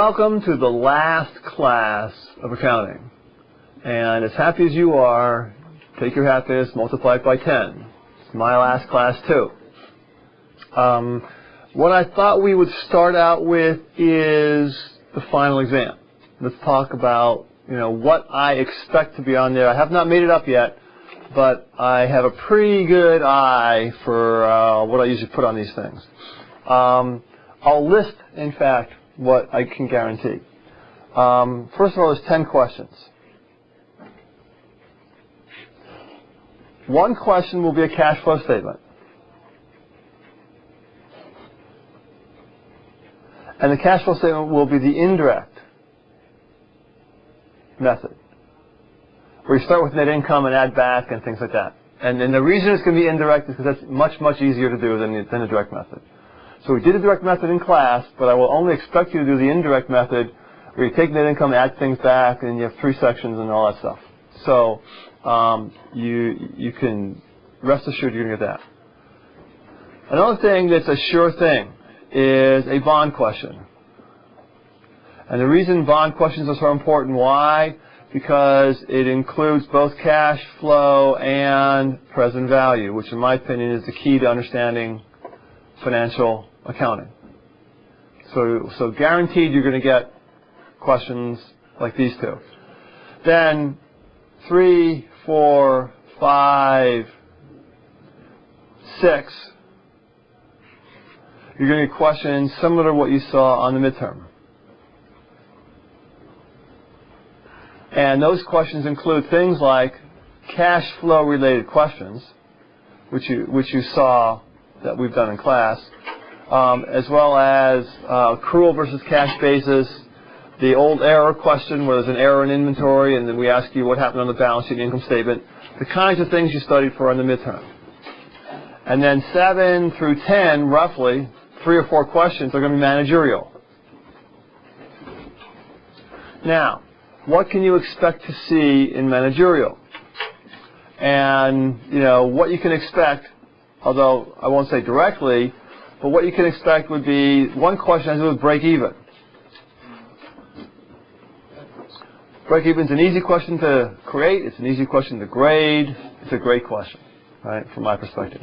Welcome to the last class of accounting. And as happy as you are, take your happiness, multiply it by 10. It's my last class too. What I thought we would start out with is the final exam. Let's talk about, what I expect to be on there. I have not made it up yet, but I have a pretty good eye for what I usually put on these things. I'll list, in fact, what I can guarantee. First of all, there's 10 questions. One question will be a cash flow statement. And the cash flow statement will be the indirect method, where you start with net income and add back and things like that. And the reason it's going to be indirect is because that's much, much easier to do than the direct method. So we did the direct method in class, but I will only expect you to do the indirect method, where you take net income, add things back, and you have 3 sections and all that stuff. So you can rest assured you're going to get that. Another thing that's a sure thing is a bond question. And the reason bond questions are so important, why? Because it includes both cash flow and present value, which in my opinion is the key to understanding financial accounting. So guaranteed you're going to get questions like these two. Then 3, 4, 5, 6, you're going to get questions similar to what you saw on the midterm. And those questions include things like cash flow related questions, which you saw that we've done in class, as well as accrual versus cash basis, the old error question where there's an error in inventory and then we ask you what happened on the balance sheet and income statement, the kinds of things you studied for on the midterm. And then 7 through 10, roughly, 3 or 4 questions are going to be managerial. Now, what can you expect to see in managerial? And, what you can expect, although I won't say directly, but what you can expect would be, one question has to do with break even. Break even is an easy question to create, it's an easy question to grade, it's a great question, right, from my perspective.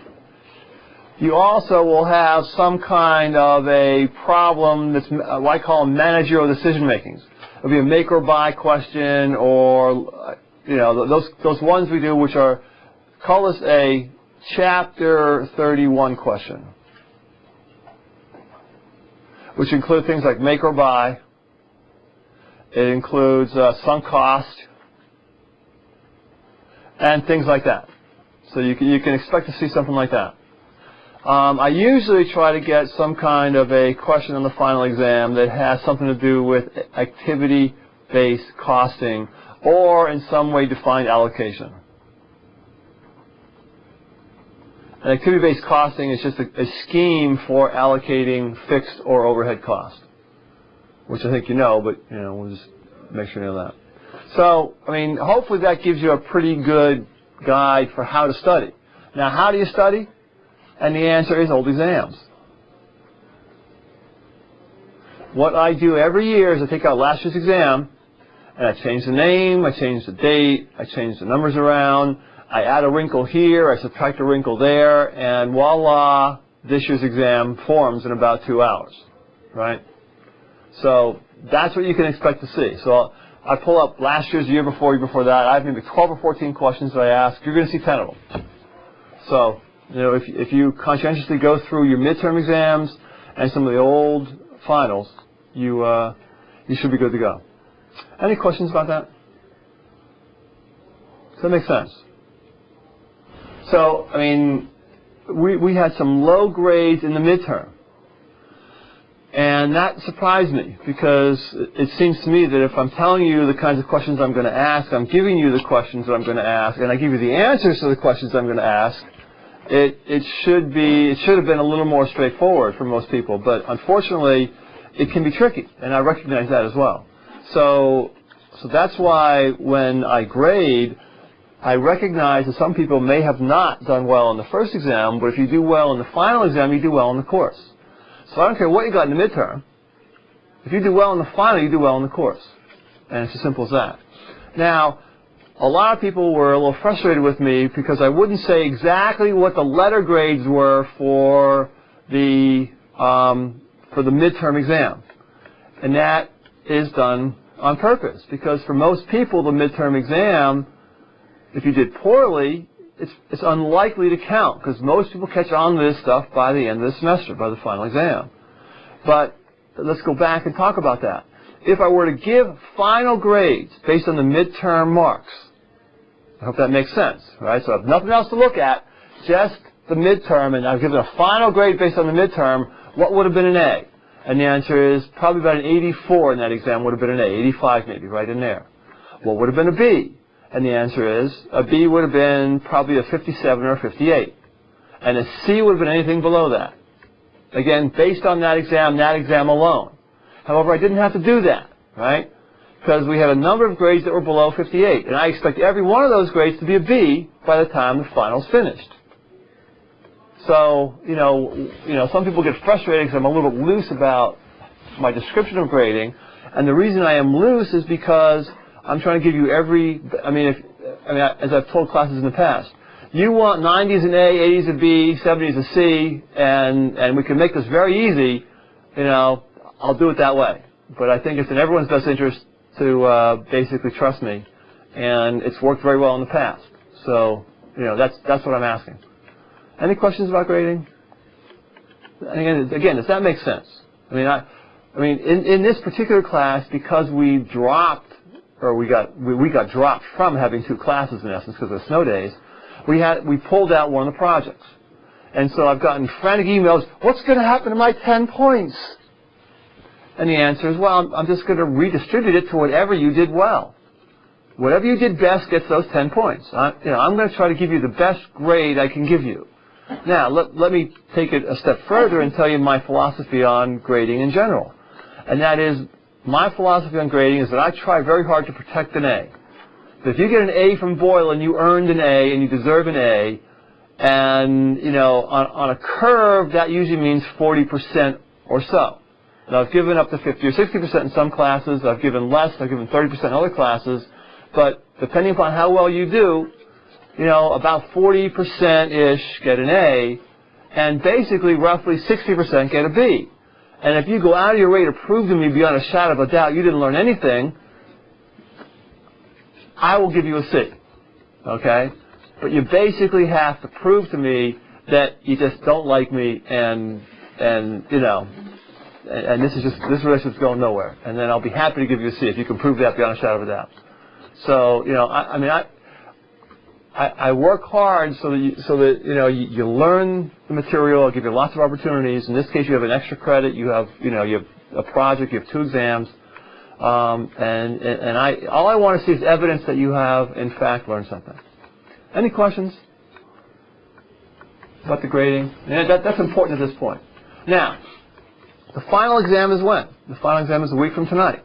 You also will have some kind of a problem that's what I call managerial decision makings. It'll be a make or buy question, or those ones we do, which are, call this a Chapter 31 question, which include things like make or buy. It includes sunk cost and things like that. So you can expect to see something like that. I usually try to get some kind of a question on the final exam that has something to do with activity-based costing or in some way defined allocation. And activity-based costing is just a scheme for allocating fixed or overhead cost, which I think you know, but we'll just make sure you know that. So, hopefully that gives you a pretty good guide for how to study. Now, how do you study? And the answer is old exams. What I do every year is I take out last year's exam, and I change the name, I change the date, I change the numbers around, I add a wrinkle here, I subtract a wrinkle there, and voila, this year's exam forms in about 2 hours, right? So that's what you can expect to see. So I pull up last year's, year before that. I have maybe 12 or 14 questions that I ask. You're going to see 10 of them. So, if you conscientiously go through your midterm exams and some of the old finals, you should be good to go. Any questions about that? Does that make sense? So, we had some low grades in the midterm. And that surprised me, because it seems to me that if I'm telling you the kinds of questions I'm going to ask, I'm giving you the questions that I'm going to ask, and I give you the answers to the questions I'm going to ask, it should have been a little more straightforward for most people. But unfortunately, it can be tricky, and I recognize that as well. So that's why when I grade, I recognize that some people may have not done well in the first exam, but if you do well in the final exam, you do well in the course. So I don't care what you got in the midterm. If you do well in the final, you do well in the course. And it's as simple as that. Now, a lot of people were a little frustrated with me because I wouldn't say exactly what the letter grades were for the midterm exam. And that is done on purpose, because for most people, the midterm exam, if you did poorly, it's unlikely to count, because most people catch on to this stuff by the end of the semester, by the final exam. But let's go back and talk about that. If I were to give final grades based on the midterm marks, I hope that makes sense, right? So I have nothing else to look at, just the midterm, and I've given a final grade based on the midterm, what would have been an A? And the answer is probably about an 84 in that exam would have been an A, 85 maybe, right in there. What would have been a B? And the answer is a B would have been probably a 57 or a 58. And a C would have been anything below that. Again, based on that exam alone. However, I didn't have to do that, right? Because we had a number of grades that were below 58. And I expect every one of those grades to be a B by the time the final's finished. So, you know, some people get frustrated because I'm a little loose about my description of grading. And the reason I am loose is because I'm trying to give you as I've told classes in the past, you want 90s an A, 80s a B, 70s a C, and we can make this very easy, you know, I'll do it that way. But I think it's in everyone's best interest to basically trust me, and it's worked very well in the past. So, you know, that's what I'm asking. Any questions about grading? Again, does that make sense? I mean, in this particular class, because we dropped, or we got dropped from having 2 classes in essence because of the snow days, we pulled out one of the projects. And so I've gotten frantic emails, what's going to happen to my 10 points? And the answer is, well, I'm just going to redistribute it to whatever you did well. Whatever you did best gets those 10 points. I'm going to try to give you the best grade I can give you. Now, let me take it a step further and tell you my philosophy on grading in general. And that is, my philosophy on grading is that I try very hard to protect an A. If you get an A from Boyle and you earned an A and you deserve an A, and, you know, on a curve, that usually means 40% or so. Now, I've given up to 50 or 60% in some classes. I've given less. I've given 30% in other classes. But depending upon how well you do, you know, about 40%-ish get an A, and basically roughly 60% get a B. And if you go out of your way to prove to me beyond a shadow of a doubt you didn't learn anything, I will give you a C. Okay? But you basically have to prove to me that you just don't like me, and you know, and this relationship's going nowhere. And then I'll be happy to give you a C if you can prove that beyond a shadow of a doubt. So, you know, I work hard so that you know, you learn the material. I'll give you lots of opportunities. In this case, you have an extra credit. You have a project. You have 2 exams. And all I want to see is evidence that you have, in fact, learned something. Any questions about the grading? Yeah, that's important at this point. Now, the final exam is when? The final exam is a week from tonight.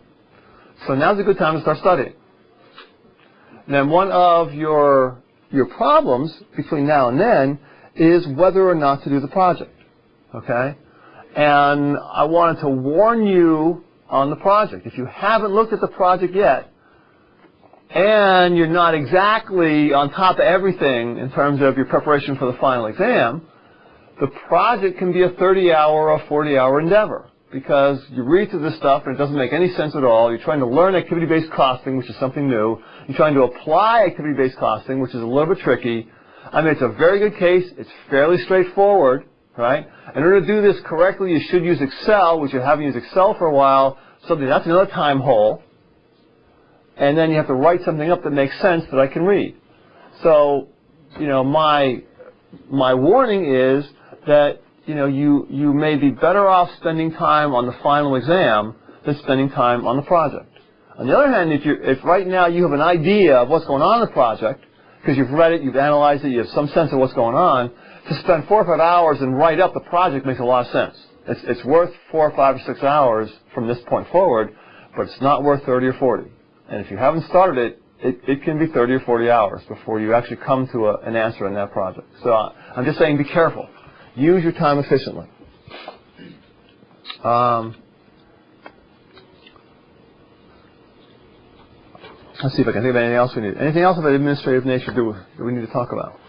So now's a good time to start studying. And then one of your problems between now and then is whether or not to do the project. Okay? And I wanted to warn you on the project. If you haven't looked at the project yet, and you're not exactly on top of everything in terms of your preparation for the final exam, the project can be a 30-hour or 40-hour endeavor, because you read through this stuff and it doesn't make any sense at all. You're trying to learn activity-based costing, which is something new. You're trying to apply activity-based costing, which is a little bit tricky. I mean, it's a very good case. It's fairly straightforward, right? In order to do this correctly, you should use Excel, which you haven't used Excel for a while. So that's another time hole. And then you have to write something up that makes sense that I can read. So, you know, my warning is that, you know, you may be better off spending time on the final exam than spending time on the project. On the other hand, if right now you have an idea of what's going on in the project, because you've read it, you've analyzed it, you have some sense of what's going on, to spend 4 or 5 hours and write up the project makes a lot of sense. It's worth 4 or 5 or 6 hours from this point forward, but it's not worth 30 or 40. And if you haven't started it can be 30 or 40 hours before you actually come to an answer in that project. So I'm just saying, be careful. Use your time efficiently. Let's see if I can think of anything else we need. Anything else of an administrative nature do we need to talk about?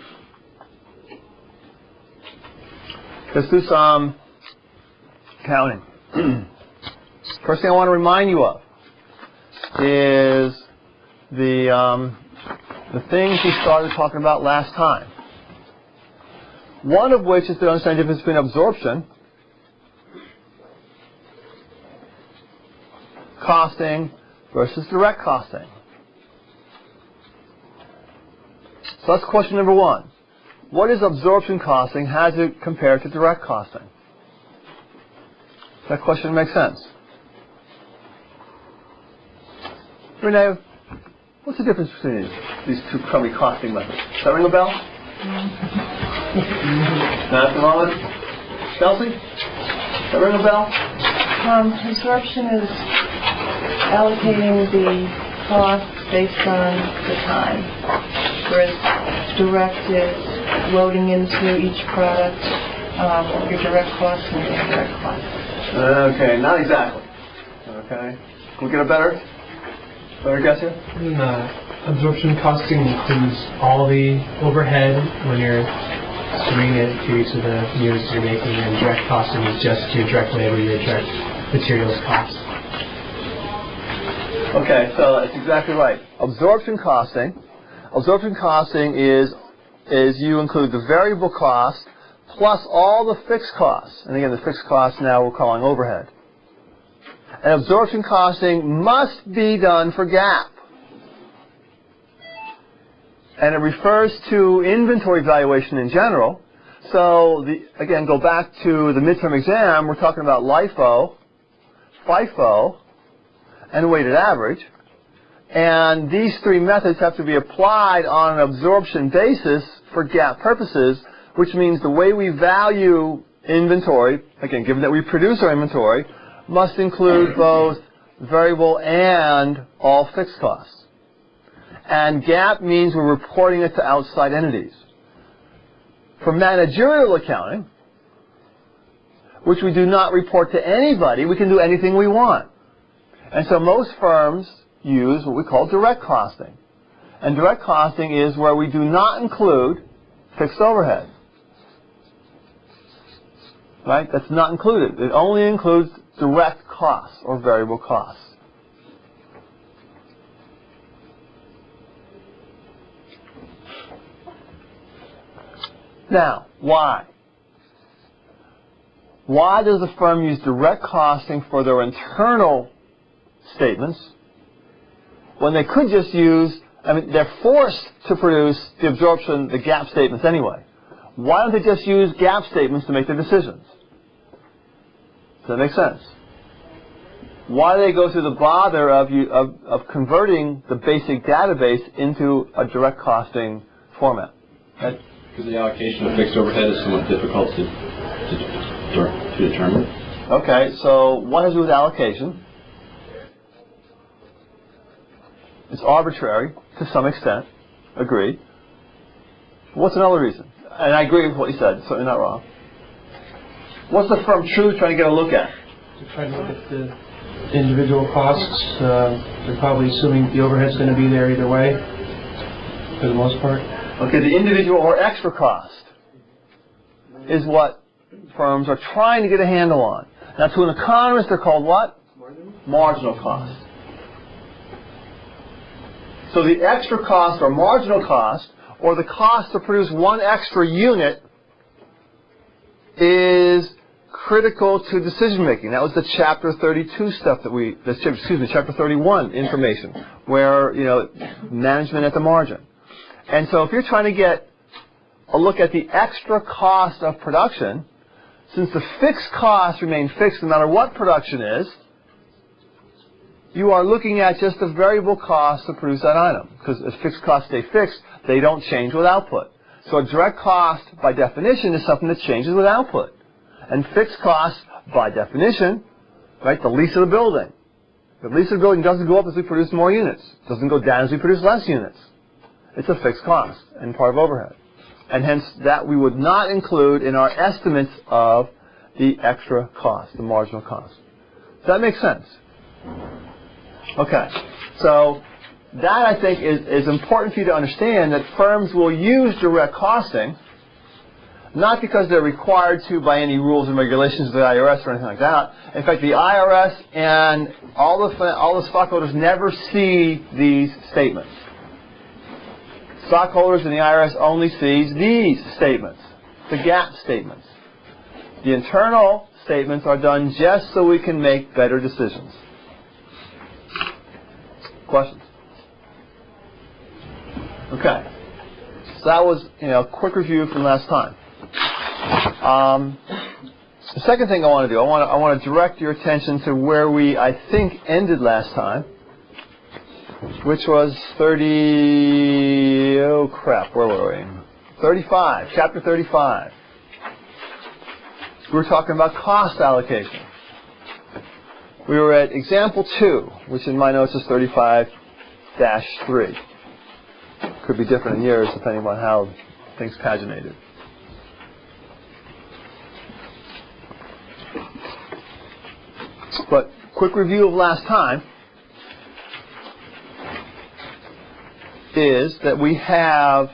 Let's do some counting. First thing I want to remind you of is the things we started talking about last time. One of which is to understand the difference between absorption, costing, versus direct costing. So that's question number one. What is absorption costing? How does it compare to direct costing? Does that question make sense? Renee, what's the difference between these two crummy costing methods? Does that ring a bell? Nothing wrong with it? Chelsea? Does that ring a bell? Absorption is allocating the cost based on the time, whereas direct is loading into each product your direct costs and your indirect costs. Okay, not exactly. Okay. Can we get a better guess here? Absorption costing includes all the overhead when you're doing it to each of the units you're making, and direct costing is just your direct labor, your direct materials costs. Okay, so that's exactly right. Absorption costing is you include the variable cost plus all the fixed costs. And again, the fixed costs now we're calling overhead. And absorption costing must be done for GAAP. And it refers to inventory valuation in general. So, again, go back to the midterm exam, we're talking about LIFO, FIFO, and weighted average. And these three methods have to be applied on an absorption basis for GAAP purposes, which means the way we value inventory, again, given that we produce our inventory, must include both variable and all fixed costs. And GAAP means we're reporting it to outside entities. For managerial accounting, which we do not report to anybody, we can do anything we want. And so most firms use what we call direct costing. And direct costing is where we do not include fixed overhead. Right? That's not included. It only includes direct costs or variable costs. Now, why? Why does the firm use direct costing for their internal statements when they could just use, they're forced to produce the absorption, the GAAP statements anyway. Why don't they just use GAAP statements to make their decisions? Does that make sense? Why do they go through the bother of converting the basic database into a direct costing format? Right? Because the allocation of fixed overhead is somewhat difficult to determine. Okay, so what has to do with allocation? It's arbitrary to some extent. Agreed. What's another reason? And I agree with what you said, certainly not wrong. What's the firm truly trying to get a look at? They're trying to look at the individual costs. They're probably assuming the overhead's going to be there either way, for the most part. Okay, the individual or extra cost is what firms are trying to get a handle on. Now, to an economist, they're called what? Marginal cost. So the extra cost or marginal cost, or the cost to produce one extra unit, is critical to decision making. That was the Chapter 32 stuff Chapter 31 information, where, management at the margin. And so if you're trying to get a look at the extra cost of production, since the fixed costs remain fixed no matter what production is, you are looking at just the variable cost to produce that item. Because if fixed costs stay fixed, they don't change with output. So a direct cost, by definition, is something that changes with output. And fixed costs, by definition, right, the lease of the building. The lease of the building doesn't go up as we produce more units. It doesn't go down as we produce less units. It's a fixed cost and part of overhead. And hence, that we would not include in our estimates of the extra cost, the marginal cost. Does that make sense? Okay. So, that I think is important for you to understand, that firms will use direct costing, not because they're required to by any rules and regulations of the IRS or anything like that. In fact, the IRS and all the stockholders never see these statements. Stockholders in the IRS only sees these statements, the GAAP statements. The internal statements are done just so we can make better decisions. Questions? Okay. So that was, a quick review from last time. The second thing I want to do, I want to direct your attention to where we, I think, ended last time, which was 35, chapter 35. We were talking about cost allocation. We were at example 2, which in my notes is 35-3. Could be different in yours depending on how things paginated. But quick review of last time is that we have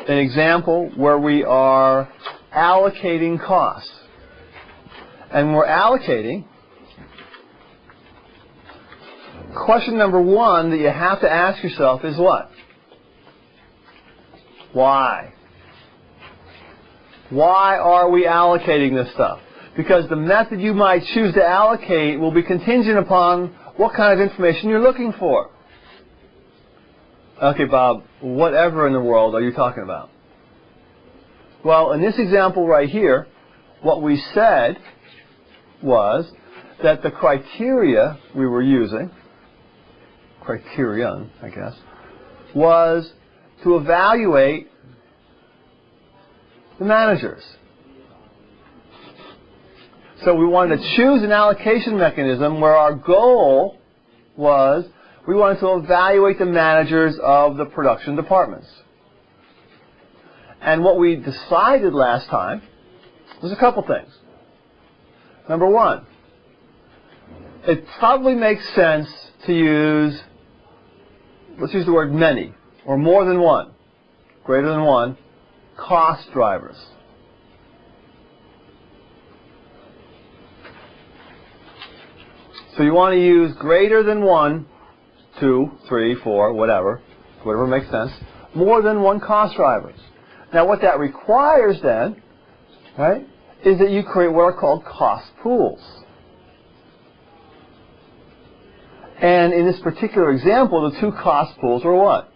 an example where we are allocating costs. And we're allocating. Question number 1 that you have to ask yourself is what? Why? Why are we allocating this stuff? Because the method you might choose to allocate will be contingent upon what kind of information you're looking for. Okay, Bob, whatever in the world are you talking about? Well, in this example right here, what we said was that the criteria we were using, criterion, I guess, was to evaluate the managers. So we wanted to choose an allocation mechanism where our goal was we wanted to evaluate the managers of the production departments. And what we decided last time was a couple things. Number 1, it probably makes sense to use, let's use the word many, or more than one, greater than one, cost drivers. So you want to use greater than 1, 2, 3, 4, whatever makes sense, more than one cost drivers. Now what that requires then, right, is that you create what are called cost pools. And in this particular example, the 2 cost pools were what?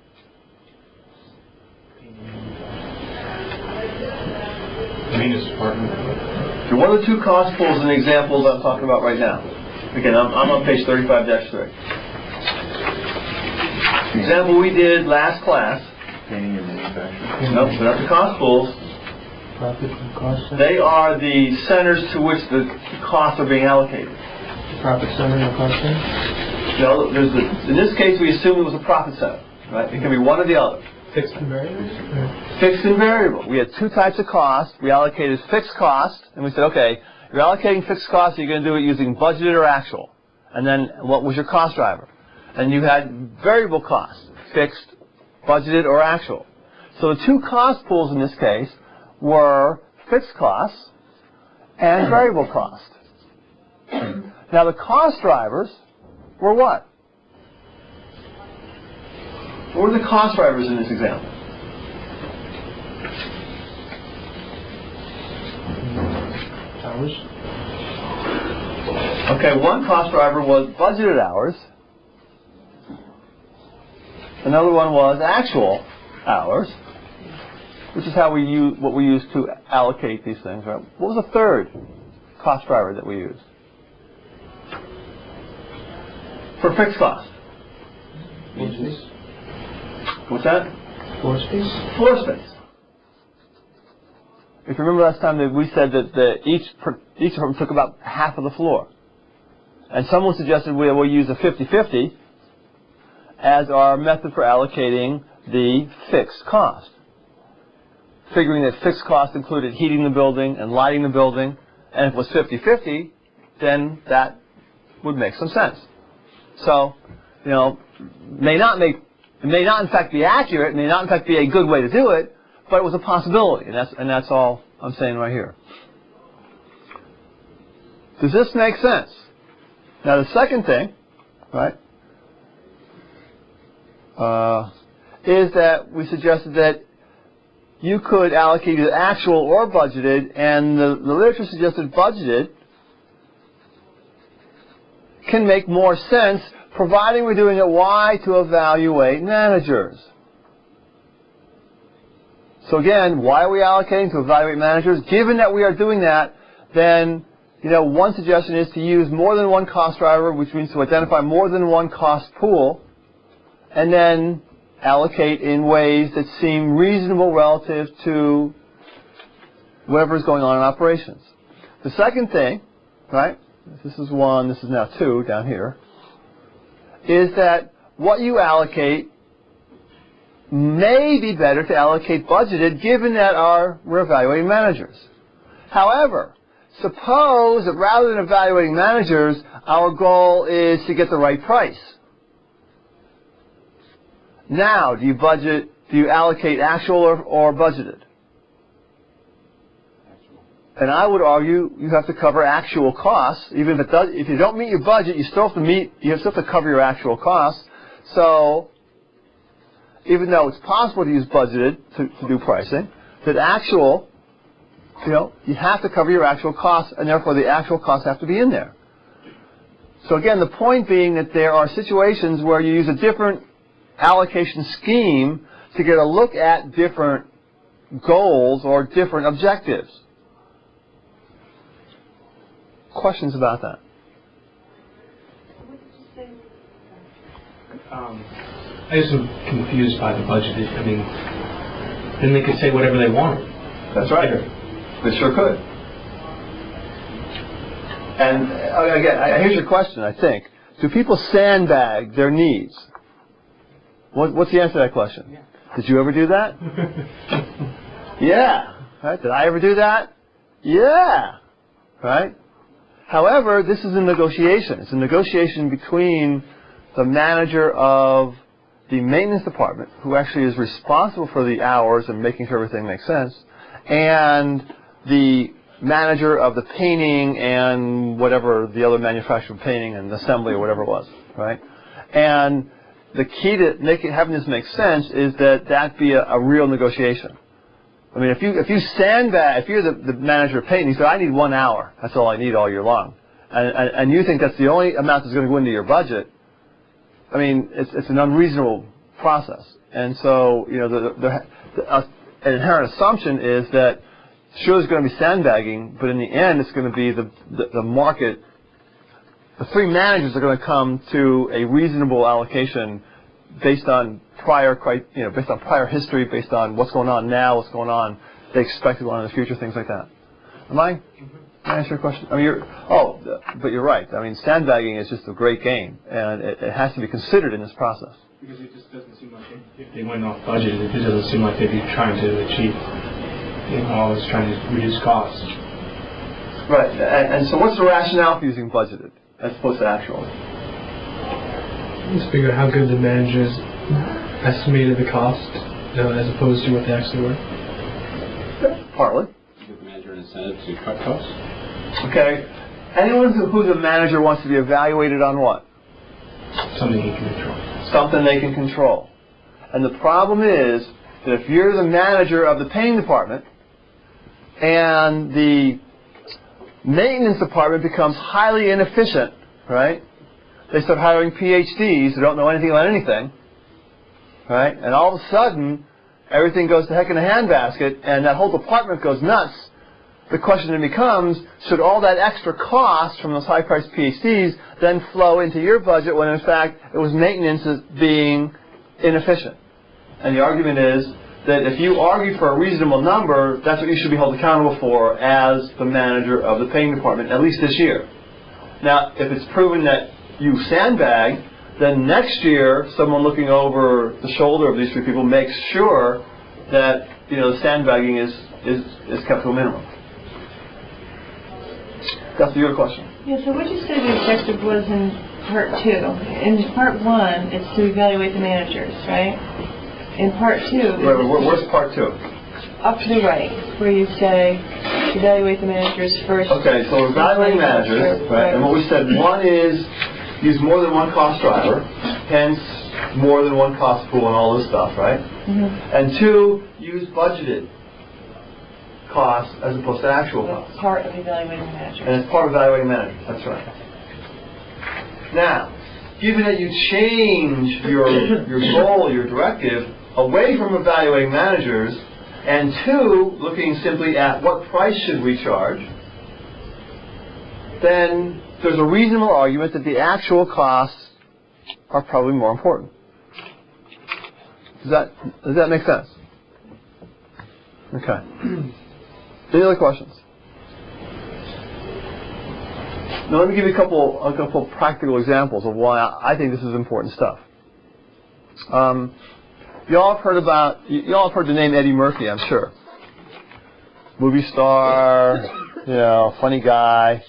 Maintenance department. So what are the 2 cost pools in the examples I'm talking about right now? Again, I'm on page 35-3. The example we did last class. Painting and manufacturing. Nope, they're not the cost pools. Profit and cost center. They are the centers to which the costs are being allocated. Profit center and cost center? No, in this case, we assume it was a profit center. Right? It can be one or the other. Fixed and variable? Fixed and variable. We had 2 types of cost. We allocated fixed cost, and we said, okay, you're allocating fixed costs, you're going to do it using budgeted or actual. And then what was your cost driver? And you had variable costs, fixed, budgeted, or actual. So the 2 cost pools in this case were fixed costs and variable cost. Now the cost drivers were what? What were the cost drivers in this example? Hours. Okay, one cost driver was budgeted hours. Another one was actual hours, which is how we use what we use to allocate these things. Right? What was the third cost driver that we used for fixed cost? Floor space. What's that? Floor space. Floor space. If you remember last time that we said that each of them took about half of the floor. And someone suggested we'll use a 50-50 as our method for allocating the fixed cost. Figuring that fixed cost included heating the building and lighting the building, and if it was 50-50, then that would make some sense. So may not in fact be accurate, may not in fact be a good way to do it, but it was a possibility, and that's all I'm saying right here. Does this make sense? Now the second thing, right, is that we suggested that you could allocate either actual or budgeted, and the literature suggested budgeted can make more sense, providing we're doing it why to evaluate managers. So again, why are we allocating? To evaluate managers. Given that we are doing that, then one suggestion is to use more than one cost driver, which means to identify more than one cost pool, and then allocate in ways that seem reasonable relative to whatever is going on in operations. The second thing, right, this is 1, this is now 2 down here, is that what you allocate may be better to allocate budgeted, given that we're evaluating managers. However, suppose that rather than evaluating managers, our goal is to get the right price. Now, do you allocate actual or budgeted? And I would argue you have to cover actual costs. Even if you don't meet your budget, you still have to cover your actual costs. So, even though it's possible to use budgeted to do pricing, that actual, you have to cover your actual costs, and therefore the actual costs have to be in there. So again, the point being that there are situations where you use a different allocation scheme to get a look at different goals or different objectives. Questions about that? I just am confused by the budgeted. I mean, then they could say whatever they want. That's right. They sure could. And again, here's your question, I think. Do people sandbag their needs? What's the answer to that question? Yeah. Did you ever do that? Yeah. Right? Did I ever do that? Yeah. Right? However, this is a negotiation. It's a negotiation between the manager of the maintenance department, who actually is responsible for the hours and making sure everything makes sense, and the manager of the painting and whatever the other manufacturer of painting and assembly or whatever it was, right? And the key to having this make sense is that be a real negotiation. I mean, if you sandbag, if you're the manager of painting, you say, I need 1 hour. That's all I need all year long. And you think that's the only amount that's going to go into your budget. I mean, it's an unreasonable process. And so, an inherent assumption is that sure there's going to be sandbagging, but in the end it's going to be the market. The three managers are going to come to a reasonable allocation based on prior history, based on what's going on now, what's going on, they expect to go on in the future, things like that. Am I? Can I answer your question? I mean, but you're right. I mean, sandbagging is just a great game, and it has to be considered in this process. Because it just doesn't seem like if they went off budget, it just doesn't seem like they'd be trying to achieve, always trying to reduce costs. Right. And so, what's the rationale for using budgeted as opposed to actual? Just figure out how good the managers estimated the cost, as opposed to what they actually were. Okay. Partly. Give the manager an incentive to cut costs. Okay. Anyone who's a manager wants to be evaluated on what? Something he can control. Something they can control. And the problem is that if you're the manager of the painting department and the maintenance department becomes highly inefficient, right? They start hiring PhDs who don't know anything about anything, right? And all of a sudden, everything goes to heck in a handbasket, and that whole department goes nuts. The question then becomes, should all that extra cost from those high-priced PhDs then flow into your budget when, in fact, it was maintenance as being inefficient? And the argument is that if you argue for a reasonable number, that's what you should be held accountable for as the manager of the painting department, at least this year. Now, if it's proven that you sandbag, then next year, someone looking over the shoulder of these three people makes sure that the sandbagging is kept to a minimum. That's the other question. Yeah, so what did you say the objective was in part 2? In part 1, it's to evaluate the managers, right? In part 2... Where's part 2? Up to the right, where you say evaluate the managers first. Okay, so evaluating managers, right? And what we said, one is use more than one cost driver, hence more than one cost pool and all this stuff, right? Mm-hmm. And 2, use budgeted costs as opposed to actual That's costs. part of evaluating the managers. And it's part of evaluating managers, that's right. Now, given that you change your goal, your directive, away from evaluating managers, and 2, looking simply at what price should we charge, then there's a reasonable argument that the actual costs are probably more important. Does that make sense? Okay. Any other questions? Now let me give you a couple practical examples of why I think this is important stuff. Y'all have heard the name Eddie Murphy, I'm sure. Movie star, funny guy.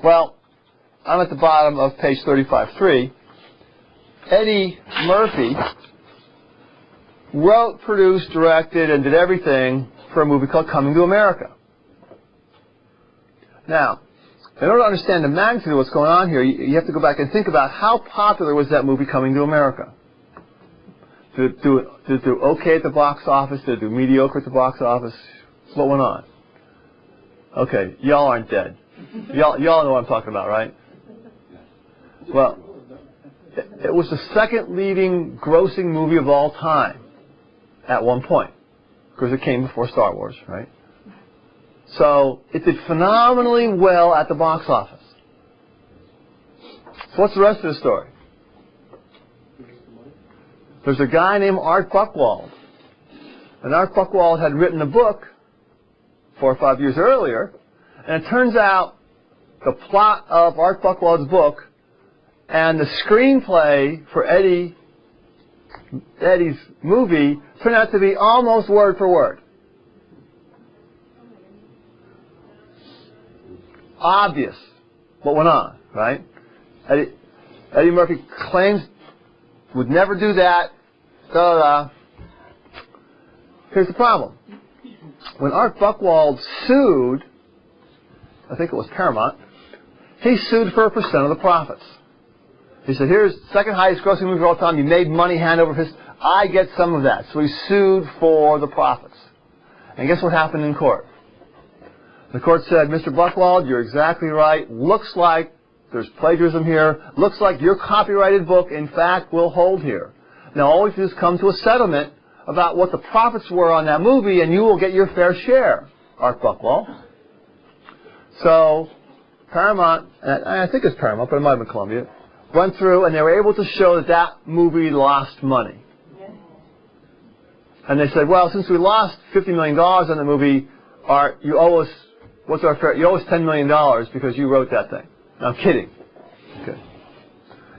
Well, I'm at the bottom of page 35.3. Eddie Murphy wrote, produced, directed, and did everything for a movie called Coming to America. Now, in order to understand the magnitude of what's going on here, you have to go back and think about how popular was that movie Coming to America. Did it do okay at the box office? Did it do mediocre at the box office? What went on? Okay, y'all aren't dead. Y'all know what I'm talking about, right? Well, it was the second leading grossing movie of all time at one point, because it came before Star Wars, right? So it did phenomenally well at the box office. So what's the rest of the story? There's a guy named Art Buchwald. And Art Buchwald had written a book 4 or 5 years earlier, and it turns out the plot of Art Buchwald's book and the screenplay for Eddie's movie turned out to be almost word for word. Obvious what went on, right? Eddie Murphy claims would never do that. Here's the problem. When Art Buchwald sued, I think it was Paramount, he sued for 1% of the profits. He said, here's the second highest grossing movie of all time. You made money hand over fist. I get some of that. So he sued for the profits. And guess what happened in court? The court said, Mr. Buchwald, you're exactly right. Looks like there's plagiarism here. Looks like your copyrighted book, in fact, will hold here. Now, all we have to do is come to a settlement about what the profits were on that movie, and you will get your fair share, Art Buchwald. So Paramount, and I think it's Paramount, but it might have been Columbia, went through, and they were able to show that that movie lost money. And they said, well, since we lost $50 million on the movie, Art, you owe us, what's our fair? You owe us $10 million because you wrote that thing. I'm kidding. Okay.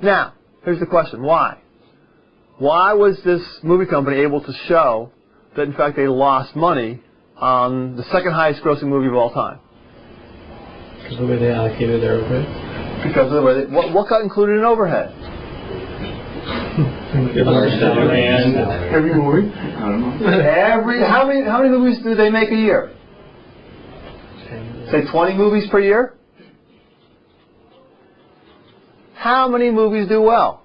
Now, here's the question. Why? Why was this movie company able to show that, in fact, they lost money on the second highest grossing movie of all time? Because of the way they allocated their overhead. Because of the way what got included in overhead? Every movie. I don't know. How many movies do they make a year? Say 20 movies per year? How many movies do well?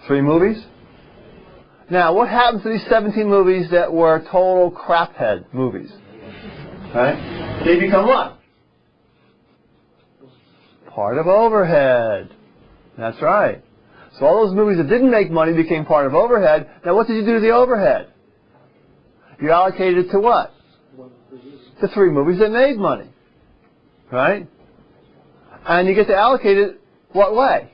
3 movies? Now, what happens to these 17 movies that were total craphead movies? Right? They become what? Part of overhead. That's right. So all those movies that didn't make money became part of overhead. Now, what did you do to the overhead? You allocated it to what? To 3 movies that made money. Right? And you get to allocate it what way?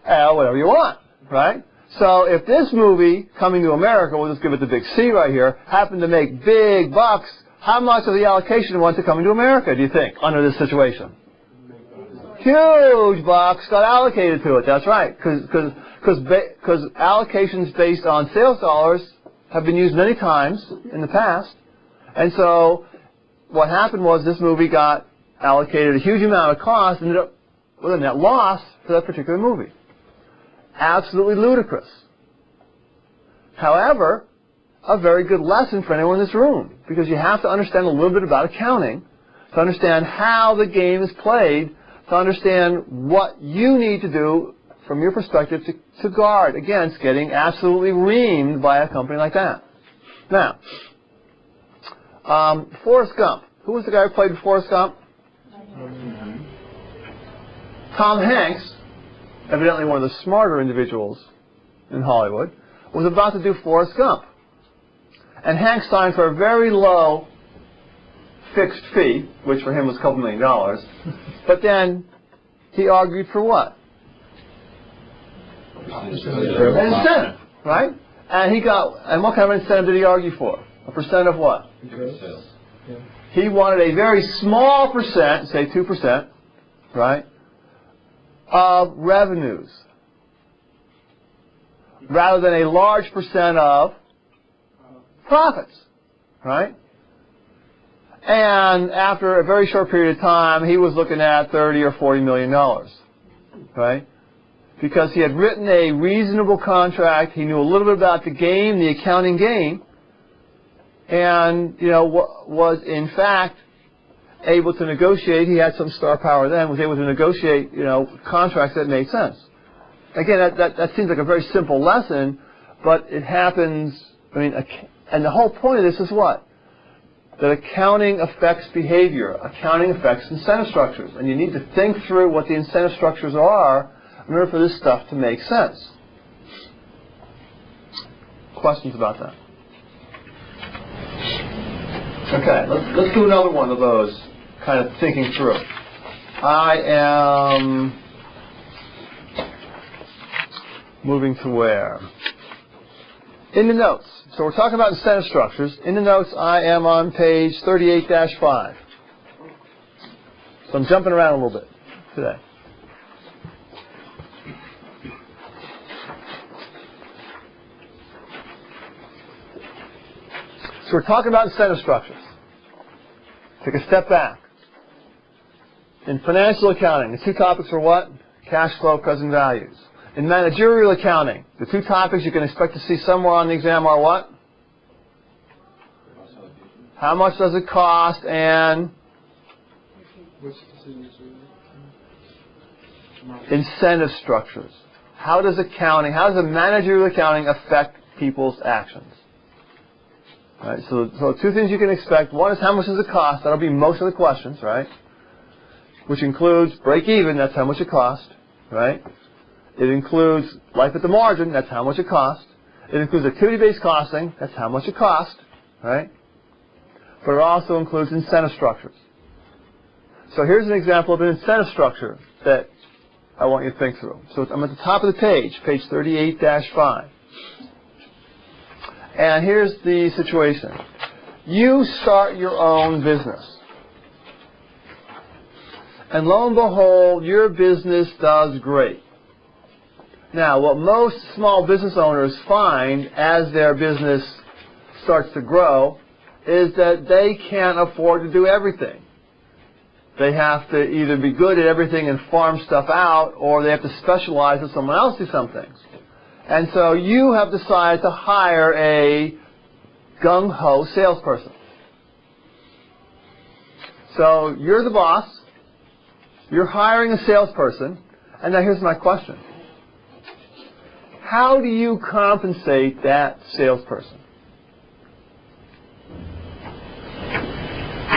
Whatever you want, right? So if this movie, Coming to America, we'll just give it the big C right here, happened to make big bucks, how much of the allocation went to Coming to America, do you think, under this situation? Huge bucks got allocated to it, that's right, because allocations based on sales dollars have been used many times in the past, and so what happened was this movie got allocated a huge amount of cost and ended up with a net loss for that particular movie. Absolutely ludicrous. However, a very good lesson for anyone in this room, because you have to understand a little bit about accounting to understand how the game is played, to understand what you need to do from your perspective to guard against getting absolutely reamed by a company like that. Now, Forrest Gump. Who was the guy who played Forrest Gump? Tom Hanks, evidently one of the smarter individuals in Hollywood, was about to do Forrest Gump. And Hanks signed for a very low fixed fee, which for him was a couple $1 million. But then he argued for what? An incentive, right? And what kind of incentive did he argue for? A percent of what? Sales. He wanted a very small percent, say 2%, right, of revenues, rather than a large percent of profits, right? And after a very short period of time, he was looking at $30 or $40 million, right? Because he had written a reasonable contract, he knew a little bit about the game, the accounting game, and was in fact able to negotiate. He had some star power then, was able to negotiate contracts that made sense. Again, that seems like a very simple lesson, but it happens. And the whole point of this is what? That accounting affects behavior. Accounting affects incentive structures, and you need to think through what the incentive structures are in order for this stuff to make sense. Questions about that? Okay, let's do another one of those, kind of thinking through. I am moving to where? In the notes. So we're talking about incentive structures. In the notes, I am on page 38-5. So I'm jumping around a little bit today. So we're talking about incentive structures. Take a step back. In financial accounting, the two topics are what? Cash flow, present values. In managerial accounting, the two topics you can expect to see somewhere on the exam are what? How much does it cost, and incentive structures. How does a managerial accounting affect people's actions? Right, so two things you can expect. One is how much does it cost? That'll be most of the questions, right? Which includes break even, that's how much it cost, right? It includes life at the margin, that's how much it cost. It includes activity-based costing, that's how much it cost, right? But it also includes incentive structures. So here's an example of an incentive structure that I want you to think through. So I'm at the top of the page 38-5. And here's the situation. You start your own business. And lo and behold, your business does great. Now, what most small business owners find as their business starts to grow is that they can't afford to do everything. They have to either be good at everything and farm stuff out, or they have to specialize and someone else do some things. And so you have decided to hire a gung-ho salesperson. So you're the boss, you're hiring a salesperson, and now here's my question. How do you compensate that salesperson?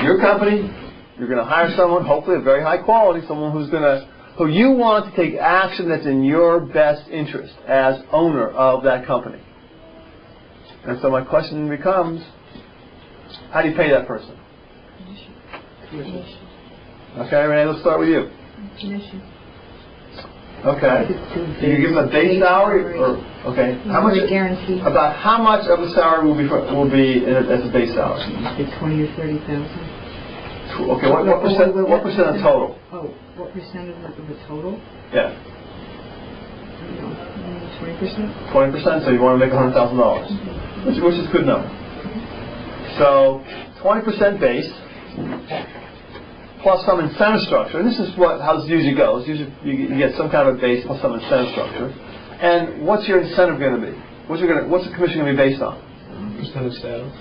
Your company, you're going to hire someone, hopefully of very high quality, someone who you want to take action that's in your best interest as owner of that company. And so my question becomes, how do you pay that person? Commission. Okay, Renee, let's start with you. Commission. Okay. Do you give them a base salary, or okay? How much? Guarantee. About how much of the salary will be as a base salary? It's 20 or 30,000. Okay. What percent? What percent of total? Oh, what percent of the total? Yeah. 20%. 20%. So you want to make $100,000, which is a good number. So 20% base. plus some incentive structure. And this is how this usually goes. Usually you get some kind of a base plus some incentive structure. And what's your incentive going to be? What's the commission going to be based on? Percent of sales.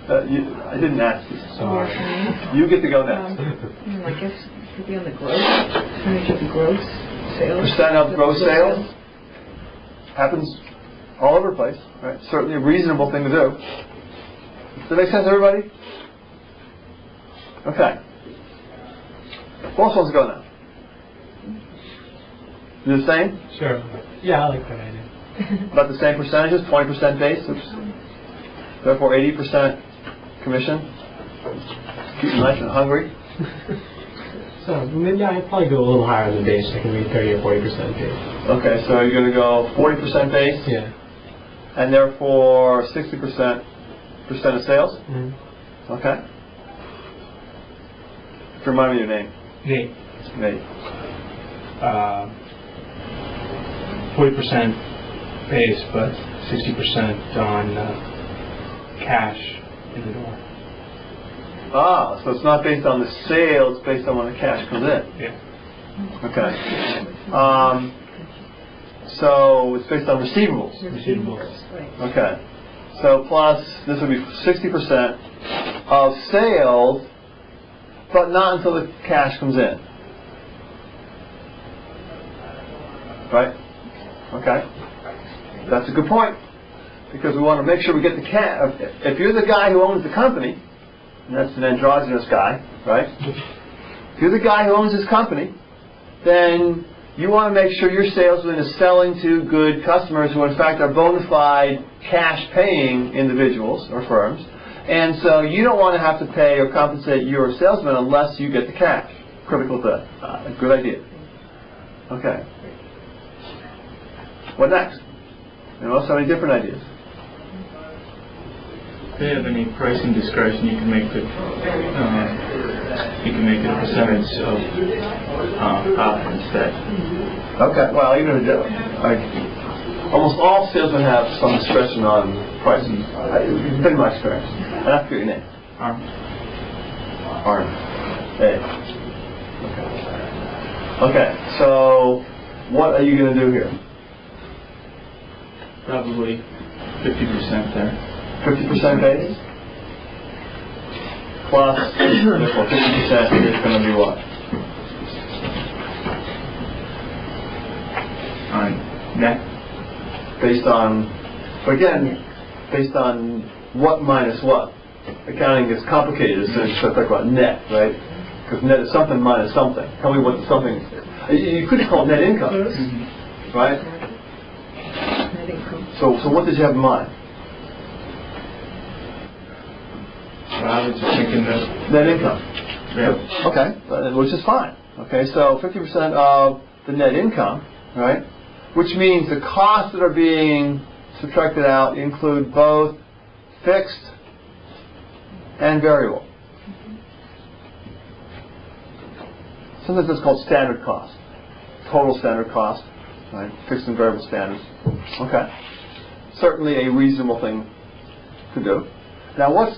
I didn't ask you. Sorry. You get to go next. I guess it could be on the gross, percentage of the gross sales. Percent of gross sales. Happens all over the place, right? Certainly a reasonable thing to do. Does that make sense, everybody? Okay. Who else wants to go now? Do the same? Sure. Yeah, I like that idea. About the same percentages, 20% base, therefore 80% commission. Keep them nice and hungry. So maybe I'd probably go a little higher on the base. I can be 30 or 40% base. Okay, so you're going to go 40% base? Yeah. And therefore 60% of sales? Mm-hmm. Okay. Remind me your name. Nate. Nate. 40% base, but 60% on cash in the door. Ah, so it's not based on the sales, it's based on when the cash comes in. Yeah. Okay. So it's based on receivables. Receivables. Right. Okay. So plus, this would be 60% of sales, but not until the cash comes in. Right? Okay. That's a good point. Because we want to make sure we get the cash. If you're the guy who owns the company, and that's an androgynous guy, right? If you're the guy who owns this company, then you want to make sure your salesman is selling to good customers who in fact are bona fide cash paying individuals or firms. And so you don't want to have to pay or compensate your salesman unless you get the cash. Critical to good idea. Okay. What next? Anyone else have any different ideas? If they have any pricing discretion, you can make it a percentage of profit instead. Okay. Well, even almost all salesmen have some discretion on pricing. It's been my experience. And I forget your name. Arm. Hey. Okay. So, what are you going to do here? Probably 50% there. 50% base? Plus, therefore 50% is going to be what? On net. Based on, again, based on what minus what? Accounting is complicated as soon as you start talking about net, right? Because net is something minus something. Tell me what the something is. You could call it net income, right? Net income. So what did you have in mind? I was just thinking that Net income. Yeah. Okay, which is fine. Okay, so 50% of the net income, right? Which means the costs that are being subtracted out include both fixed and variable. Sometimes that's called standard cost. Total standard cost, right? Fixed and variable standards. Okay. Certainly a reasonable thing to do. Now what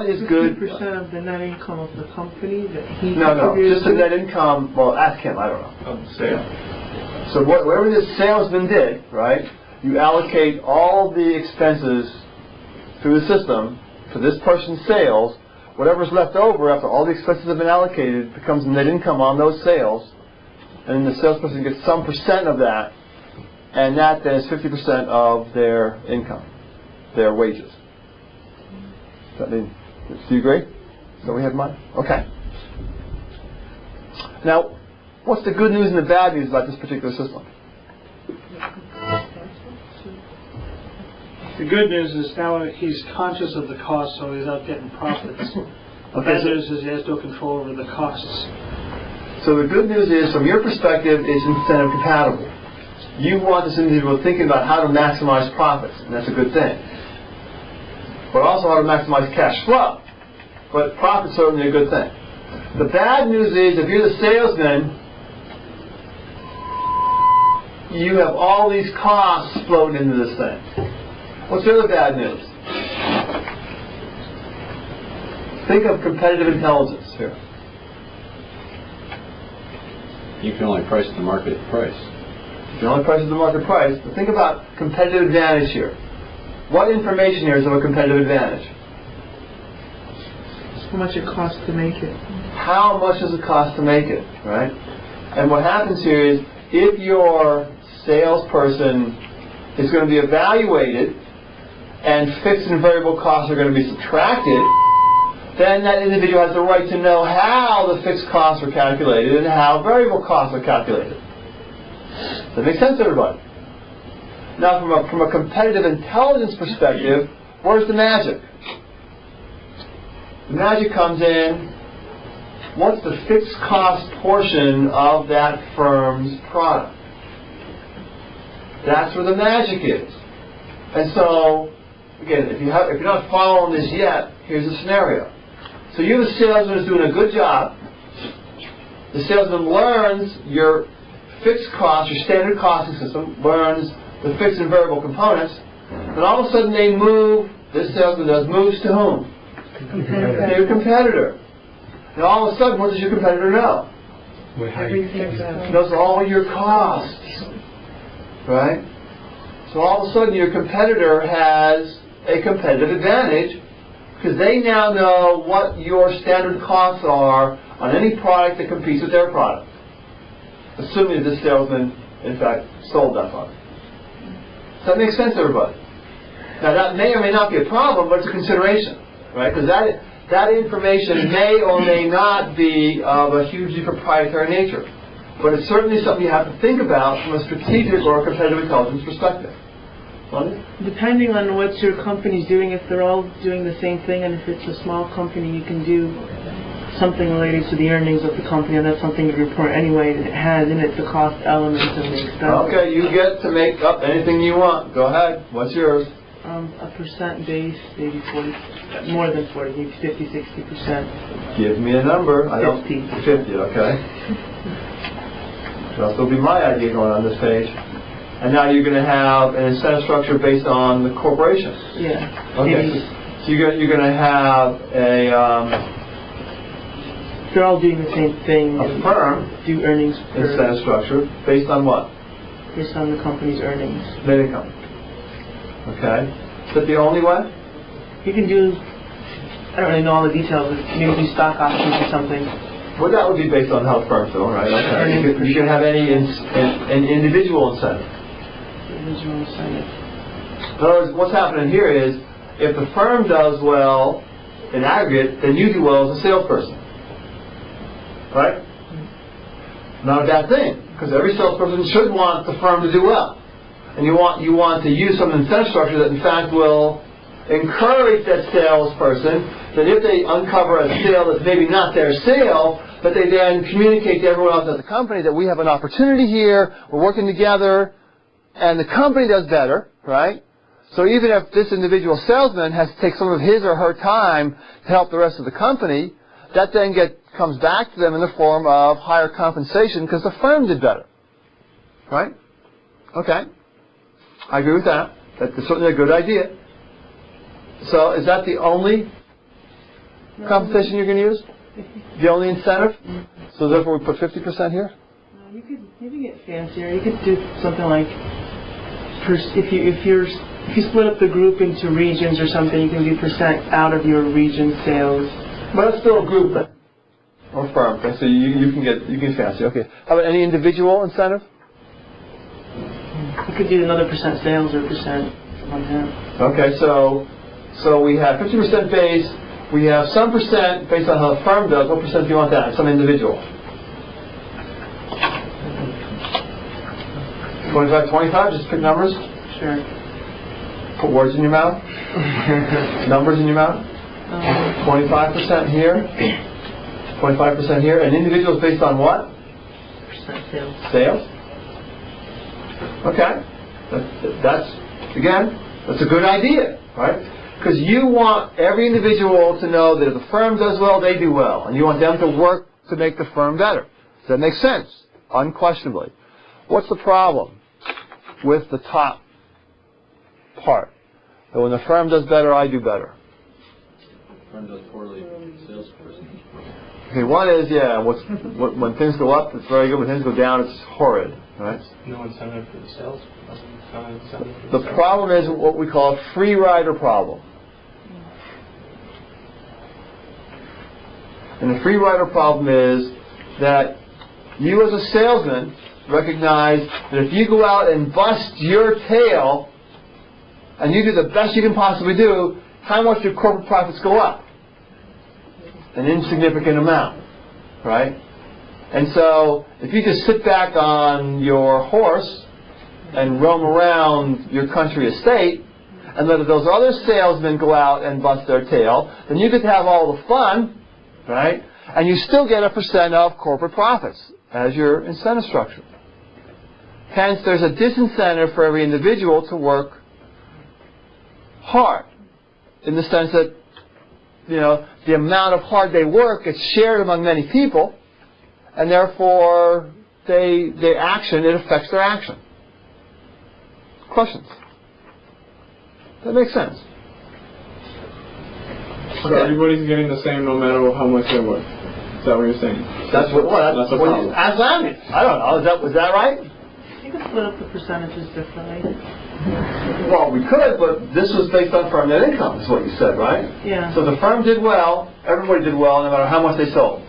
is good? 50% of the net income of the company that he No, contributed just the to? net income. Well, ask him. I don't know. of the sale. So whatever this salesman did, right? You allocate all the expenses through the system for this person's sales. Whatever's left over after all the expenses have been allocated becomes net income on those sales, and then the salesperson gets some percent of that, and that then is 50% of their income, their wages. Do you agree? Is that what we have in mind? Okay. Now, what's the good news and the bad news about this particular system? The good news is now he's conscious of the cost, so he's out getting profits. The Okay, bad news is he has no control over the costs. so the good news is, from your perspective, it's incentive compatible. You want this individual thinking about how to maximize profits, and that's a good thing. But also how to maximize cash flow. But profit's certainly a good thing. The bad news is, if you're the salesman, you have all these costs floating into this thing. What's the other bad news? Think of competitive intelligence here. You can only price the market price. If you only price at the market price, but think about competitive advantage here. What information here is of a competitive advantage? How much it costs to make it. How much does it cost to make it, right? And what happens here is, if your salesperson is going to be evaluated and fixed and variable costs are going to be subtracted, then that individual has the right to know how the fixed costs are calculated and how variable costs are calculated. Does that make sense to everybody? Now, from a competitive intelligence perspective, where's the magic? The magic comes in, what's the fixed cost portion of that firm's product? That's where the magic is. And so, again, if you're not following this yet, here's the scenario. So you, the salesman, is doing a good job. The salesman learns your fixed cost, your standard costing system, learns the fixed and variable components, and all of a sudden this salesman moves to whom? To your competitor. And all of a sudden, what does your competitor know? Everything's He knows all your costs. Right? So all of a sudden, your competitor has a competitive advantage because they now know what your standard costs are on any product that competes with their product. Assuming that this salesman, in fact, sold that product. Does that make sense to everybody? Now, that may or may not be a problem, but it's a consideration. Right? Because that information may or may not be of a hugely proprietary nature. But it's certainly something you have to think about from a strategic or a competitive intelligence perspective. Sonia? Depending on what your company's doing, if they're all doing the same thing, and if it's a small company, you can do something related to the earnings of the company, and that's something you report anyway, and it has in it the cost elements and the expenses. Okay, you get to make up anything you want. Go ahead. What's yours? A percent base, maybe 40, more than 40, maybe 50, 60%. Give me a number. 50. 50, okay. That'll still be my idea going on this page. And now you're going to have an incentive structure based on the corporation. Yeah. Okay. So you're going to have a they're all doing the same thing. A firm do earnings per incentive structure based on what? Based on the company's earnings. Net income. Okay. Is that the only way? You can do, I don't really know all the details, but maybe do stock options or something. Well, that would be based on how the firm's doing, right? Okay. You can have any an individual incentive. Individual incentive. In other words, what's happening here is, if the firm does well in aggregate, then you do well as a salesperson. Right? Not a bad thing, because every salesperson should want the firm to do well. And you want to use some incentive structure that in fact will encourage that salesperson that if they uncover a sale that's maybe not their sale, that they then communicate to everyone else at the company that we have an opportunity here, we're working together, and the company does better, right? So even if this individual salesman has to take some of his or her time to help the rest of the company, that then comes back to them in the form of higher compensation because the firm did better. Right? Okay. I agree with that. That's certainly a good idea. So is that the only compensation you're going to use? The only incentive? So therefore we put 50% here? You could maybe get fancier. You could do something like, if you split up the group into regions or something, you can do percent out of your region sales. But it's still a group thing. Or firm thing. So you can get fancy. Okay. How about any individual incentive? You could do another percent sales or percent on that. Okay, so we have 50% base. We have some percent based on how the firm does. What percent do you want that? Some individual. 25, just pick numbers. Sure. Put words in your mouth. Numbers in your mouth. 25% here. 25% here. And individuals based on what? Percent sales. Sales. Okay. That's a good idea, right? Because you want every individual to know that if the firm does well, they do well. And you want them to work to make the firm better. Does that make sense? Unquestionably. What's the problem with the top part? That when the firm does better, I do better. Firm does poorly, salesperson. Okay, one is, yeah, when things go up, it's very good. When things go down, it's horrid, right? No incentive for the sales. No incentive for The problem is what we call a free rider problem. And the free rider problem is that you as a salesman recognize that if you go out and bust your tail and you do the best you can possibly do, how much do corporate profits go up? An insignificant amount, right? And so if you just sit back on your horse and roam around your country estate and let those other salesmen go out and bust their tail, then you get to have all the fun, right? And you still get a % of corporate profits as your incentive structure. Hence, there's a disincentive for every individual to work hard, in the sense that, you know, the amount of hard they work gets shared among many people, and therefore their action, it affects their action. Questions? That makes sense. So everybody's getting the same no matter how much they work. Is that what you're saying? That's what. That's the problem. Ask Larry. I don't know. Was that right? You could split up the percentages differently. Well, we could, but this was based on firm net income, is what you said, right? Yeah. So the firm did well, everybody did well, no matter how much they sold,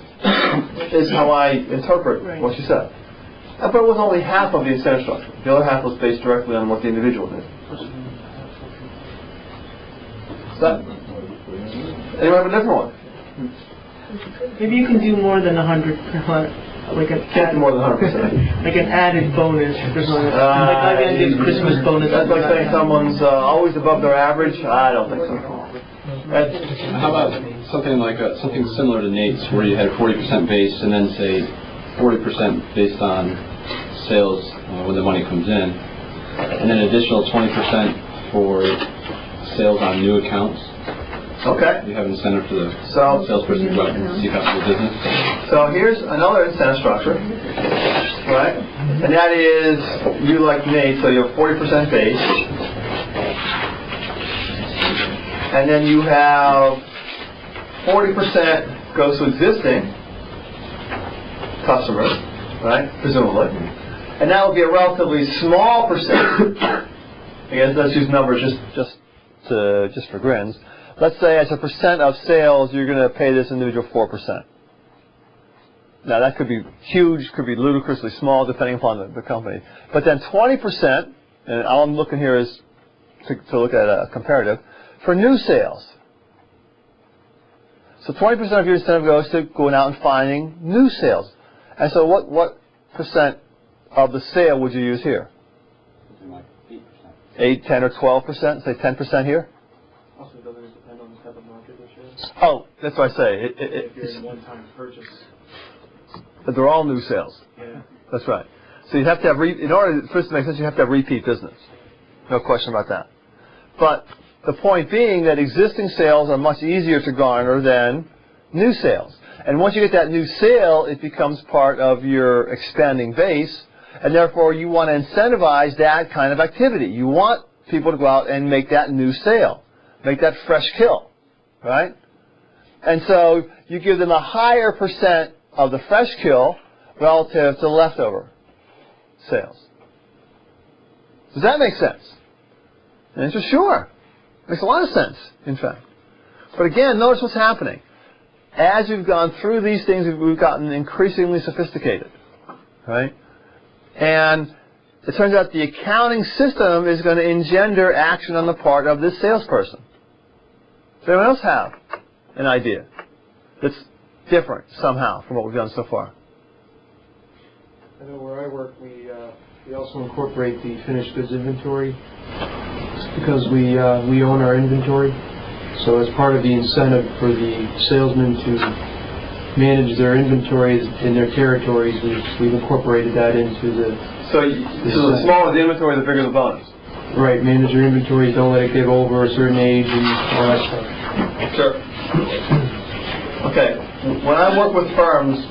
is how I interpret what you said. But it was only half of the incentive structure. The other half was based directly on what the individual did. Is that? Anyone have a different one? Maybe you can do more than 100, like an Can't do more than 100%. like an added bonus or something. Like I did Christmas bonus. That's like saying someone's always above their average. I don't think so. How about something like something similar to Nate's, where you had 40% base and then say 40% based on sales when the money comes in, and then additional 20% for sales on new accounts. Okay. You have an incentive for the salesperson to go out and seek out the business. So here's another incentive structure, right? And that is, you like Nate, so you have 40% base. And then you have 40% goes to existing customers, right? Presumably. And that would be a relatively small percent. I guess let's use numbers just for grins. Let's say as a % of sales, you're going to pay this individual 4%. Now that could be huge, could be ludicrously small, depending upon the company. But then 20%, and all I'm looking here is to look at a comparative, for new sales. So 20% of your incentive goes to going out and finding new sales. And so what % of the sale would you use here? Like 8%. 8, 10, or 12%? Say 10% here? Also, doesn't it depend on the type of market this is? Oh, that's what I say. If you're in one-time purchase. But they're all new sales. Yeah. That's right. So you'd have to have, in order for this to make sense, you have to have repeat business. No question about that. But the point being that existing sales are much easier to garner than new sales. And once you get that new sale, it becomes part of your expanding base, and therefore you want to incentivize that kind of activity. You want people to go out and make that new sale, make that fresh kill, right? And so you give them a higher % of the fresh kill relative to the leftover sales. Does that make sense? And the answer is sure. Makes a lot of sense, in fact. But again, notice what's happening. As we've gone through these things, we've gotten increasingly sophisticated, right? And it turns out the accounting system is going to engender action on the part of this salesperson. Does anyone else have an idea that's different somehow from what we've done so far? I know where I work, we also incorporate the finished goods inventory because we own our inventory. So as part of the incentive for the salesmen to manage their inventories in their territories, we've incorporated that into the... So the smaller the inventory, the bigger the bonus. Right, manage your inventory, don't let it get over a certain age and all that stuff. Sure. Okay, when I work with firms,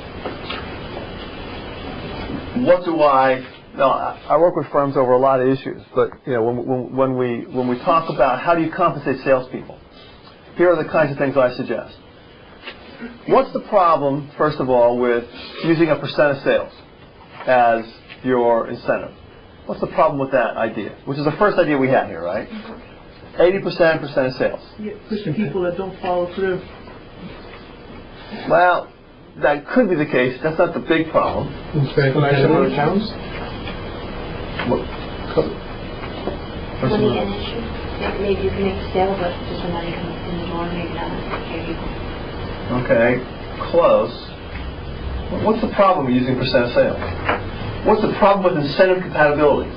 I work with firms over a lot of issues, but you know, when we talk about how do you compensate salespeople, here are the kinds of things I suggest. What's the problem, first of all, with using a percent of sales as your incentive? What's the problem with that idea? Which is the first idea we had here, right? 80% percent of sales. You push people that don't follow through. Well, that could be the case. That's not the big problem. It's very competitive accounts. Money an issue? Maybe you can make a sale, but just the money comes in the door, maybe not necessarily. Okay, close. What's the problem with using percent of sales? What's the problem with incentive compatibility?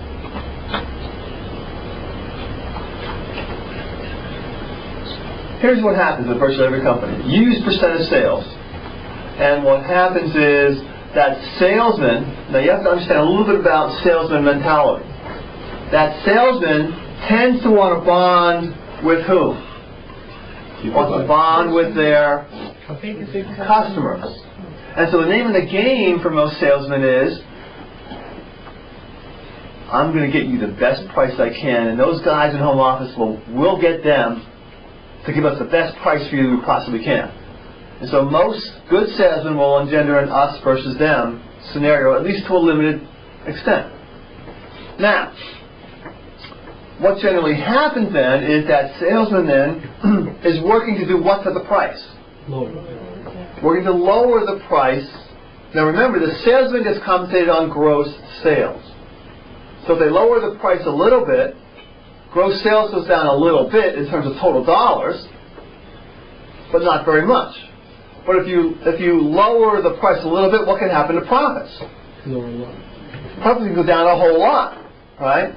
Here's what happens with virtually every company. You use percent of sales, and what happens is that salesman, now you have to understand a little bit about salesman mentality. That salesman tends to want to bond with who? He wants to bond with their customers. And so the name of the game for most salesmen is, I'm going to get you the best price I can, and those guys in home office we'll get them to give us the best price for you we possibly can. And so most good salesmen will engender an us versus them scenario, at least to a limited extent. Now, what generally happens then is that salesman then is working to do what to the price? Working to lower the price. Now remember, the salesman gets compensated on gross sales. So if they lower the price a little bit, gross sales goes down a little bit in terms of total dollars, but not very much. But if you lower the price a little bit, what can happen to profits? Profits can go down a whole lot, right?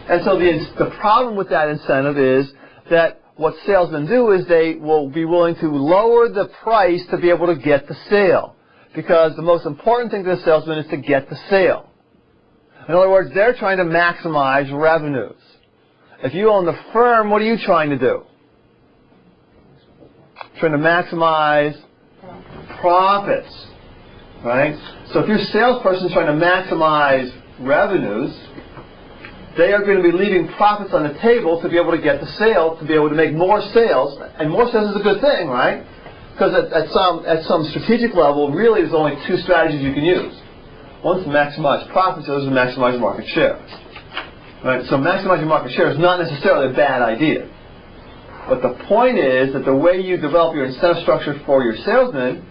And so the problem with that incentive is that what salesmen do is they will be willing to lower the price to be able to get the sale. Because the most important thing to the salesman is to get the sale. In other words, they're trying to maximize revenues. If you own the firm, what are you trying to do? Trying to maximize profits, right? So if your salesperson is trying to maximize revenues, they are going to be leaving profits on the table to be able to get the sale, to be able to make more sales. And more sales is a good thing, right? Because at some strategic level, really there's only two strategies you can use. One's to maximize profits, the other is to maximize market share. Right? So maximizing market share is not necessarily a bad idea. But the point is that the way you develop your incentive structure for your salesmen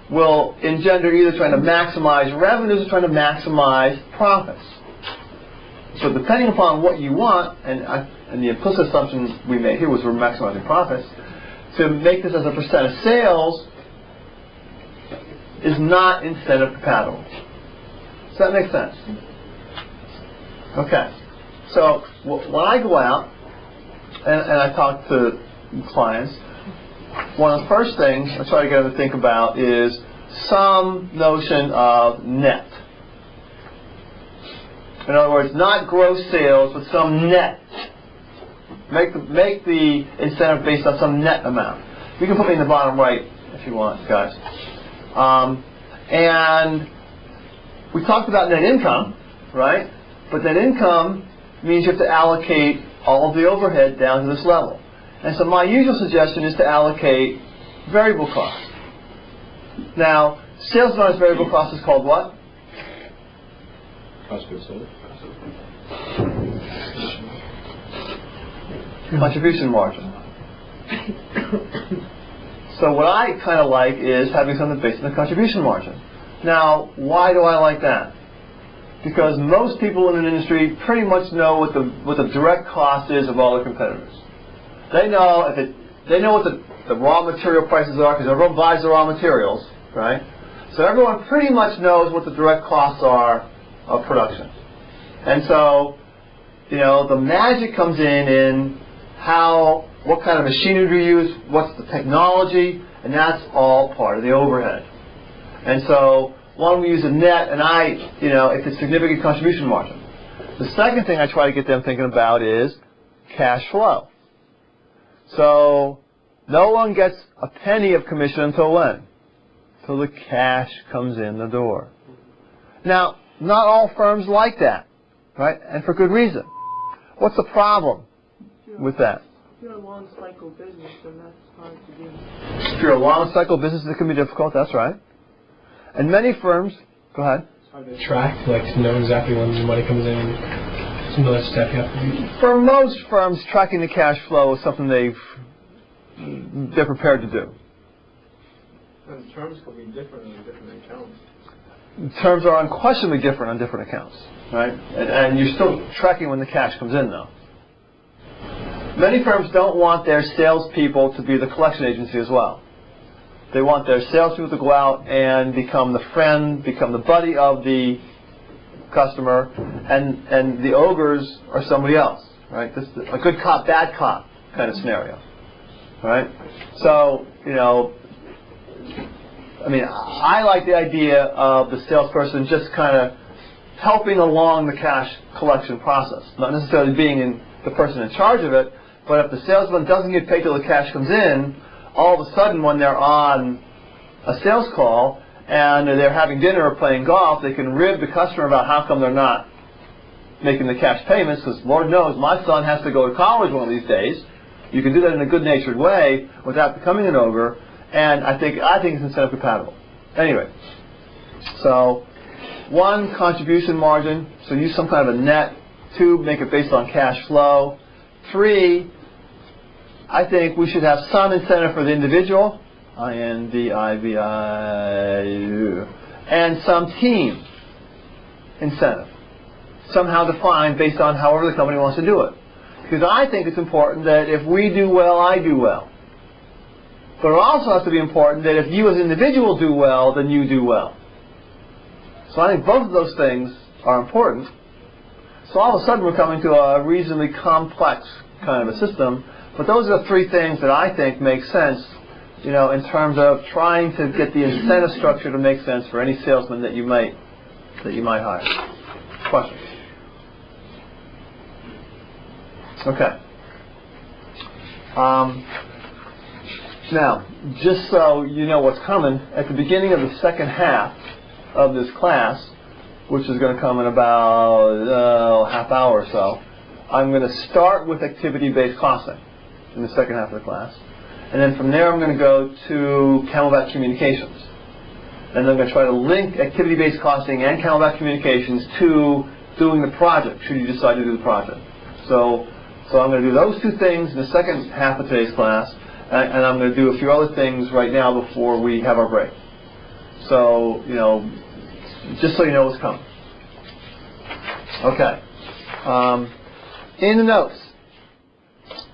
will engender either trying to maximize revenues or trying to maximize profits. So depending upon what you want, and the implicit assumption we made here was we're maximizing profits, to make this as a percent of sales is not incentive compatible. Does that make sense? Okay. So when I go out and I talk to clients, one of the first things I try to get them to think about is some notion of net. In other words, not gross sales, but some net. Make the incentive based on some net amount. You can put me in the bottom right if you want, guys. And we talked about net income, right? But net income means you have to allocate all of the overhead down to this level. And so my usual suggestion is to allocate variable costs. Now, sales minus variable cost is called what? Cost of goods sold. Contribution margin. So what I kind of like is having something based on the contribution margin. Now, why do I like that? Because most people in an industry pretty much know what the direct cost is of all their competitors. They know what the raw material prices are because everyone buys the raw materials, right? So everyone pretty much knows what the direct costs are of production. And so, the magic comes in what kind of machinery you use, what's the technology, and that's all part of the overhead. And so, one, we use a net, and if it's significant contribution margin. The second thing I try to get them thinking about is cash flow. So, no one gets a penny of commission until when? Until the cash comes in the door. Now, not all firms like that, right? And for good reason. What's the problem with that? you're a long cycle business, then that's hard to do. If you're a long cycle business, it can be difficult. That's right. And many firms, go ahead. It's hard to track, like to know exactly when the money comes in. It's another step you have to do. For most firms, tracking the cash flow is something they're prepared to do. And terms could be different in different accounts. Terms are unquestionably different on different accounts, right? And you're still tracking when the cash comes in, though. Many firms don't want their salespeople to be the collection agency as well. They want their salespeople to go out and become the friend, become the buddy of the customer, and the ogres are somebody else, right? This is a good cop, bad cop kind of scenario, right? So, you know, I mean, I like the idea of the salesperson just kind of helping along the cash collection process, not necessarily being the person in charge of it, but if the salesman doesn't get paid till the cash comes in, all of a sudden when they're on a sales call and they're having dinner or playing golf, they can rib the customer about how come they're not making the cash payments, because Lord knows my son has to go to college one of these days. You can do that in a good-natured way without becoming an ogre, and I think it's incentive compatible. Anyway, so 1, contribution margin, so use some kind of a net. 2, make it based on cash flow. 3, I think we should have some incentive for the individual, INDIVIU, and some team incentive, somehow defined based on however the company wants to do it. Because I think it's important that if we do well, I do well. But it also has to be important that if you as an individual do well, then you do well. So I think both of those things are important. So all of a sudden we're coming to a reasonably complex kind of a system. But those are the 3 things that I think make sense, you know, in terms of trying to get the incentive structure to make sense for any salesman that you might hire. Questions? Okay. Now, just so you know what's coming, at the beginning of the second half of this class, which is going to come in about half hour or so, I'm going to start with activity-based costing in the second half of the class. And then from there I'm going to go to Camelback Communications. And I'm going to try to link activity-based costing and Camelback Communications to doing the project, should you decide to do the project. So I'm going to do those 2 things in the second half of today's class, and I'm going to do a few other things right now before we have our break. So, you know, just so you know what's coming. Okay. In the notes,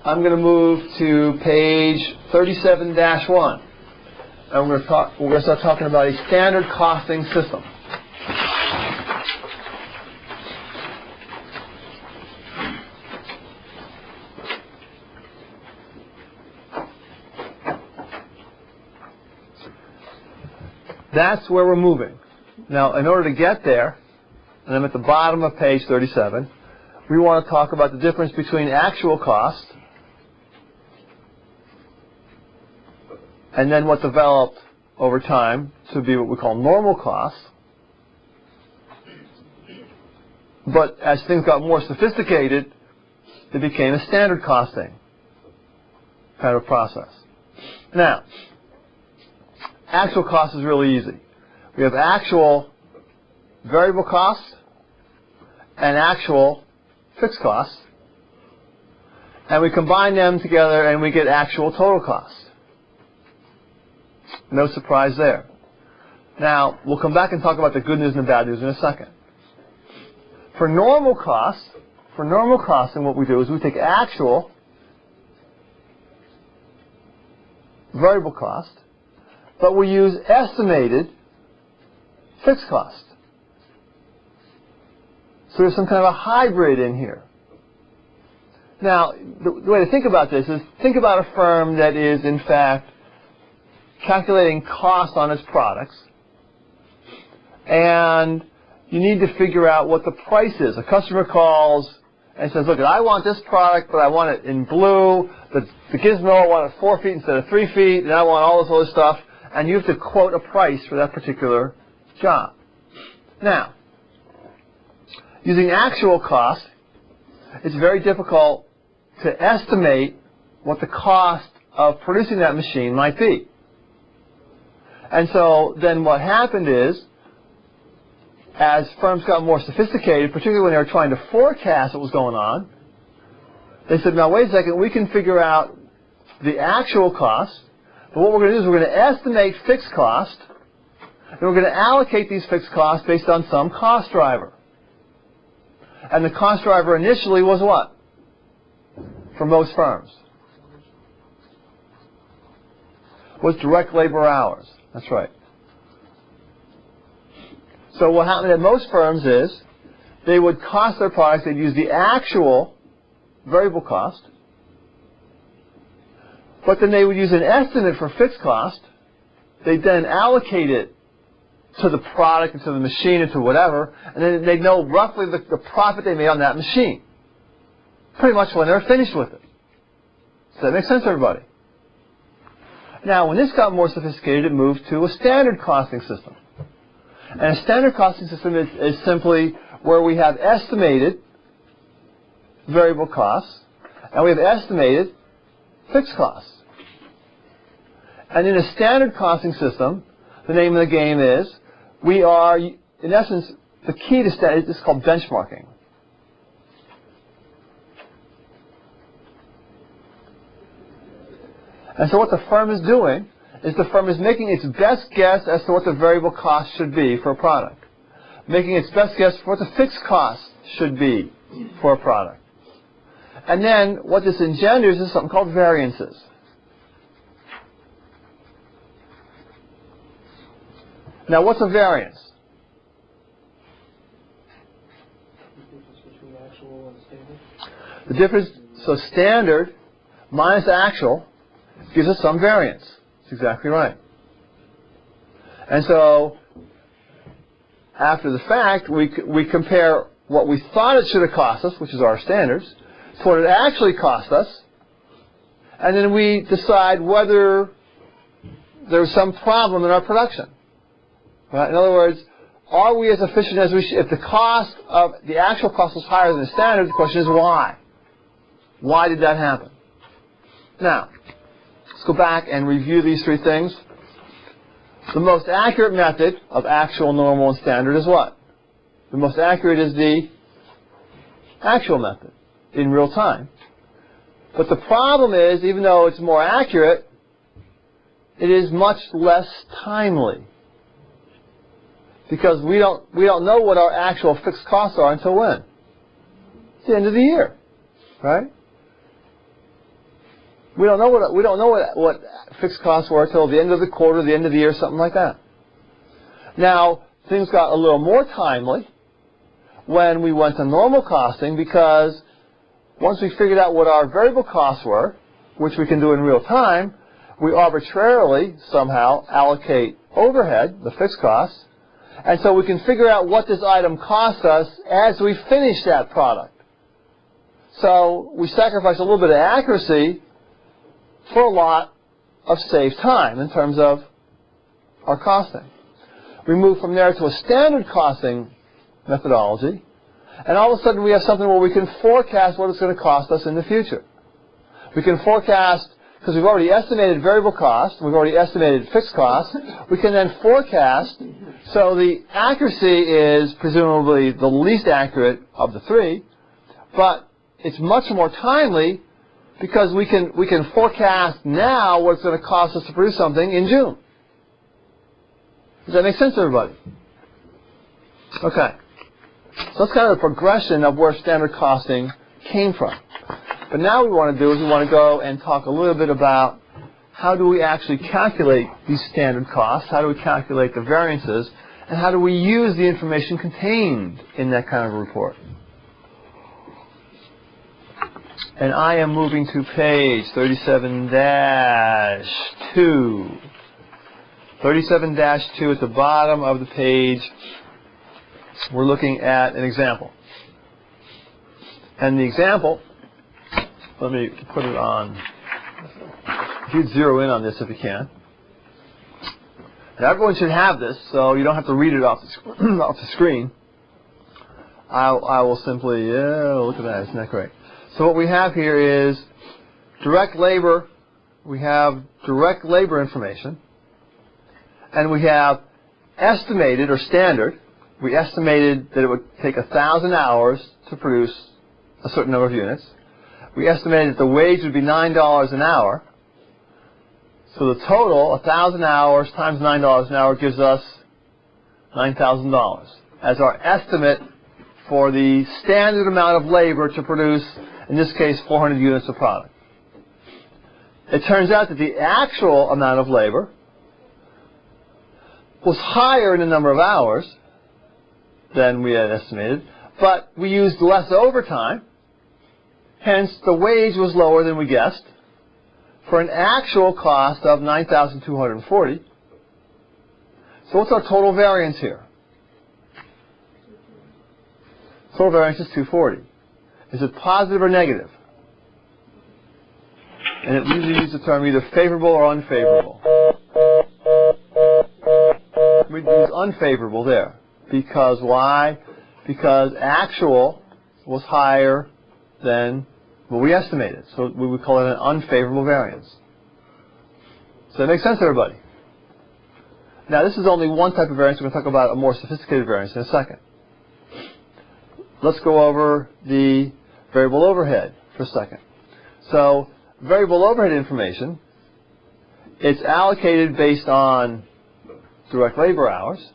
I'm going to move to page 37-1, and we're going to start talking about a standard costing system. That's where we're moving. Now, in order to get there, and I'm at the bottom of page 37, we want to talk about the difference between actual cost and then what developed over time to be what we call normal cost. But as things got more sophisticated, it became a standard costing kind of process. Now, actual cost is really easy. We have actual variable cost and actual fixed cost, and we combine them together and we get actual total cost. No surprise there. Now, we'll come back and talk about the good news and the bad news in a second. For normal costing, what we do is we take actual variable cost, but we use estimated fixed cost. So there's some kind of a hybrid in here. Now, the way to think about this is think about a firm that is, in fact, calculating cost on its products, and you need to figure out what the price is. A customer calls and says, look, I want this product, but I want it in blue. The gizmo, I want it 4 feet instead of 3 feet, and I want all this other stuff. And you have to quote a price for that particular job. Now, using actual cost, it's very difficult to estimate what the cost of producing that machine might be. And so then what happened is, as firms got more sophisticated, particularly when they were trying to forecast what was going on, they said, now wait a second, we can figure out the actual cost, but what we're going to do is we're going to estimate fixed cost, and we're going to allocate these fixed costs based on some cost driver. And the cost driver initially was what? For most firms. Was direct labor hours. That's right. So what happened at most firms is they would cost their products, they'd use the actual variable cost, but then they would use an estimate for fixed cost. They'd then allocate it to the product and to the machine and to whatever, and then they'd know roughly the profit they made on that machine. Pretty much when they're finished with it. Does that make sense, everybody? Now, when this got more sophisticated, it moved to a standard costing system. And a standard costing system is simply where we have estimated variable costs, and we have estimated fixed costs. And in a standard costing system, the name of the game is, we are, in essence, the key to standard is called benchmarking. And so what the firm is doing is the firm is making its best guess as to what the variable cost should be for a product, making its best guess for what the fixed cost should be for a product. And then what this engenders is something called variances. Now, what's a variance? The difference, so standard minus actual gives us some variance. That's exactly right. And so, after the fact, we compare what we thought it should have cost us, which is our standards, to what it actually cost us, and then we decide whether there's some problem in our production. Right? In other words, are we as efficient as we should? If the actual cost was higher than the standard, the question is why? Why did that happen? Now, let's go back and review these three things. The most accurate method of actual, normal, and standard is what? The most accurate is the actual method in real time. But the problem is, even though it's more accurate, it is much less timely. Because we don't know what our actual fixed costs are until when? It's the end of the year, right? We don't know what fixed costs were until the end of the quarter, the end of the year, something like that. Now, things got a little more timely when we went to normal costing, because once we figured out what our variable costs were, which we can do in real time, we arbitrarily somehow allocate overhead, the fixed costs, and so we can figure out what this item costs us as we finish that product. So we sacrifice a little bit of accuracy for a lot of saved time in terms of our costing. We move from there to a standard costing methodology, and all of a sudden we have something where we can forecast what it's going to cost us in the future. We can forecast, because we've already estimated variable cost, we've already estimated fixed cost, we can then forecast, so the accuracy is presumably the least accurate of the three, but it's much more timely because we can forecast now what it's going to cost us to produce something in June. Does that make sense to everybody? Okay. So that's kind of the progression of where standard costing came from. But now what we want to do is we want to go and talk a little bit about how do we actually calculate these standard costs, how do we calculate the variances, and how do we use the information contained in that kind of a report. And I am moving to page 37-2. 37-2 at the bottom of the page, we're looking at an example. And the example, let me put it on. If you'd zero in on this if you can. Now everyone should have this, so you don't have to read it off the screen. I will simply, look at that, isn't that great? So what we have here is direct labor, we have direct labor information, and we have estimated or standard. We estimated that it would take 1,000 hours to produce a certain number of units. We estimated that the wage would be $9 an hour. So the total, 1,000 hours times $9 an hour, gives us $9,000 as our estimate for the standard amount of labor to produce, in this case, 400 units of product. It turns out that the actual amount of labor was higher in the number of hours than we had estimated, but we used less overtime, hence the wage was lower than we guessed, for an actual cost of $9,240. So what's our total variance here? Total variance is 240. Is it positive or negative? And it usually uses the term either favorable or unfavorable. We use unfavorable there. Because why? Because actual was higher than what we estimated. So we would call it an unfavorable variance. Does that make sense, everybody? Now, this is only one type of variance. We're going to talk about a more sophisticated variance in a second. Let's go over the variable overhead for a second. So, variable overhead information, it's allocated based on direct labor hours.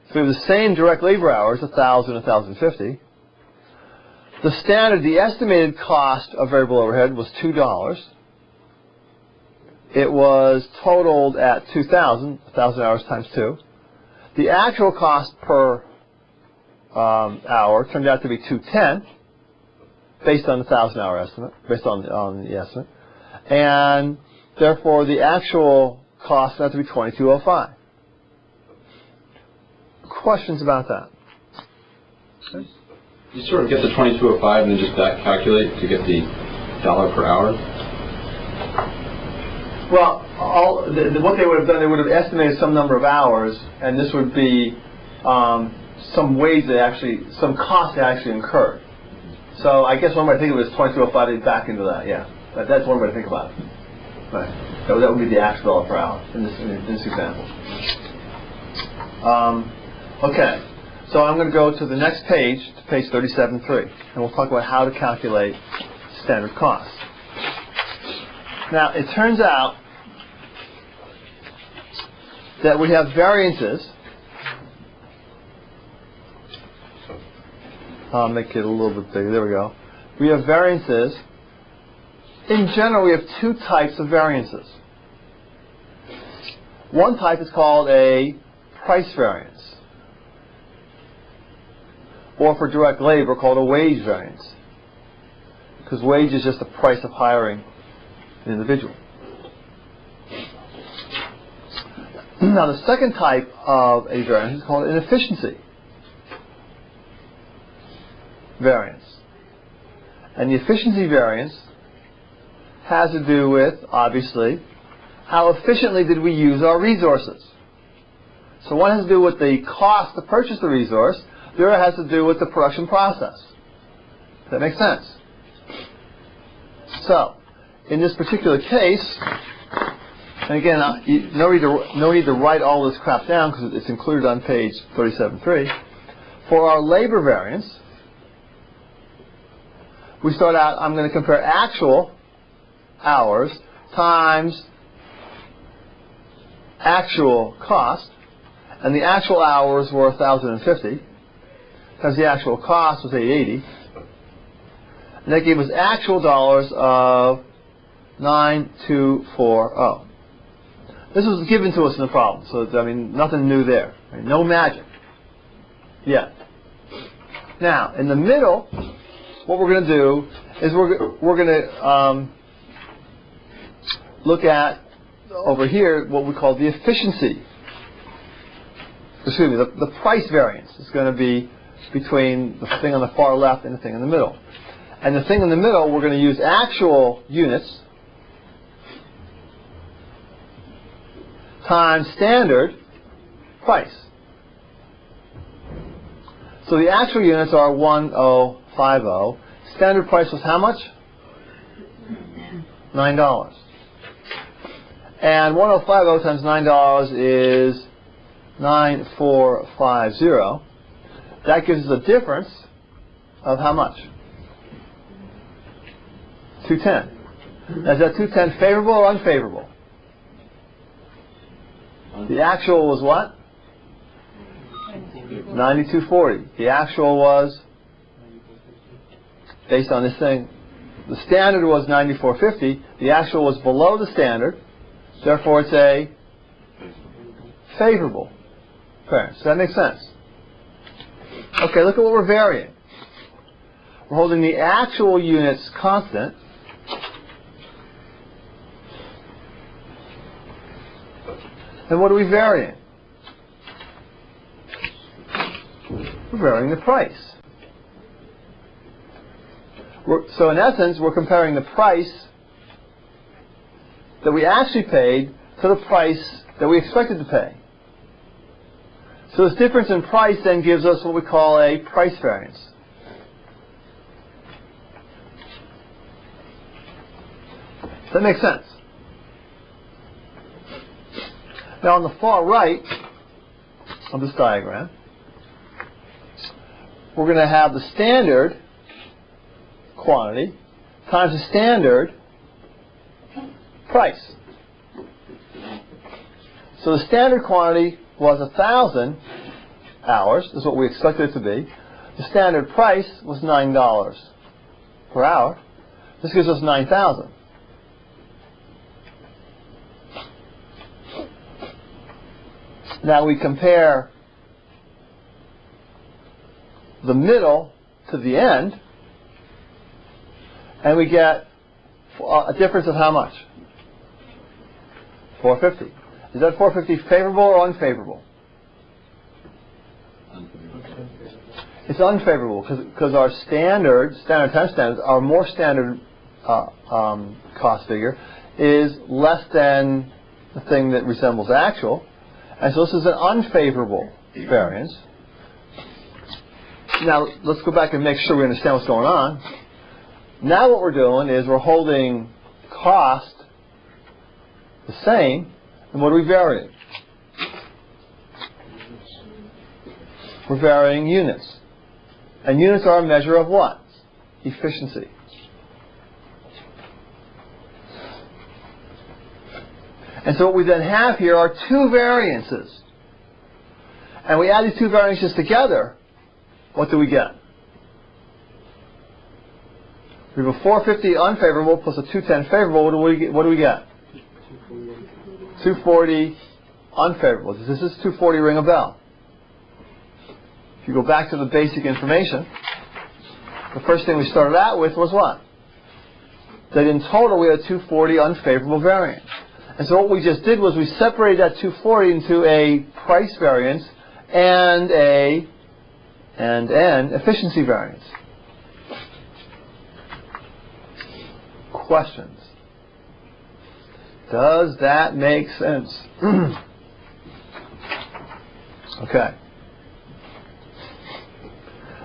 So we have the same direct labor hours, 1,000 and 1,050. The standard, the estimated cost of variable overhead was $2. It was totaled at 2,000, 1,000 hours times 2. The actual cost per hour turned out to be $210, based on the 1,000-hour estimate, based on the estimate, and therefore the actual cost turned out to be $22.05. Questions about that? Okay. You sort of get the 22.05 and then just back calculate to get the dollar per hour? Well, what they would have done, they would have estimated some number of hours, and this would be some wage that actually, some cost they actually incurred. So I guess one way to think of it is 22.05, they back into that, yeah. That's one way to think about it. Right. That would be the actual dollar per hour in this example. Okay, so I'm going to go to the next page, to page 37.3, and we'll talk about how to calculate standard cost. Now, it turns out that we have variances. I'll make it a little bit bigger. There we go. We have variances. In general, we have two types of variances. One type is called a price variance, or for direct labor, called a wage variance, because wage is just the price of hiring an individual. Now, the second type of a variance is called an efficiency variance. And the efficiency variance has to do with, obviously, how efficiently did we use our resources. So one has to do with the cost to purchase the resource, the other has to do with the production process. Does that make sense? So, in this particular case, and again, no need to write all this crap down because it's included on page 37.3. For our labor variance, we start out, I'm going to compare actual hours times actual cost, and the actual hours were 1,050, because the actual cost was 880, and that gave us actual dollars of 9,240. This was given to us in the problem, so I mean, nothing new there. Right? No magic yet. Now, in the middle, what we're going to do is we're going to look at over here what we call the efficiency. Excuse me, the price variance is going to be between the thing on the far left and the thing in the middle. And the thing in the middle, we're going to use actual units times standard price. So the actual units are 1050. Standard price was how much? $9. And 1050 times $9 is 9450. That gives us a difference of how much? 210. Now, is that 210 favorable or unfavorable? The actual was what? 9240. The actual was, based on this thing, the standard was 9450. The actual was below the standard. Therefore, it's a favorable variance. Does that make sense? Okay, look at what we're varying. We're holding the actual units constant. And what are we varying? We're varying the price. So in essence, we're comparing the price that we actually paid to the price that we expected to pay. So this difference in price then gives us what we call a price variance. Does that make sense? Now on the far right of this diagram, we're going to have the standard quantity times the standard price. So the standard quantity was 1,000 hours, is what we expected it to be. The standard price was $9 per hour. This gives us 9,000. Now we compare the middle to the end, and we get a difference of how much? 450. Is that 450 favorable or unfavorable? It's unfavorable because our standard times standards, our more standard cost figure is less than the thing that resembles actual. And so this is an unfavorable variance. Now, let's go back and make sure we understand what's going on. Now what we're doing is we're holding cost the same, and what are we varying? We're varying units. And units are a measure of what? Efficiency. And so what we then have here are two variances. And we add these two variances together. What do we get? We have a 450 unfavorable plus a 210 favorable. What do we get? 240 unfavorable. Does this 240 ring a bell? If you go back to the basic information, the first thing we started out with was what? That in total we had a 240 unfavorable variance. And so what we just did was we separated that 240 into a price variance and an efficiency variance. Questions? Does that make sense? Okay.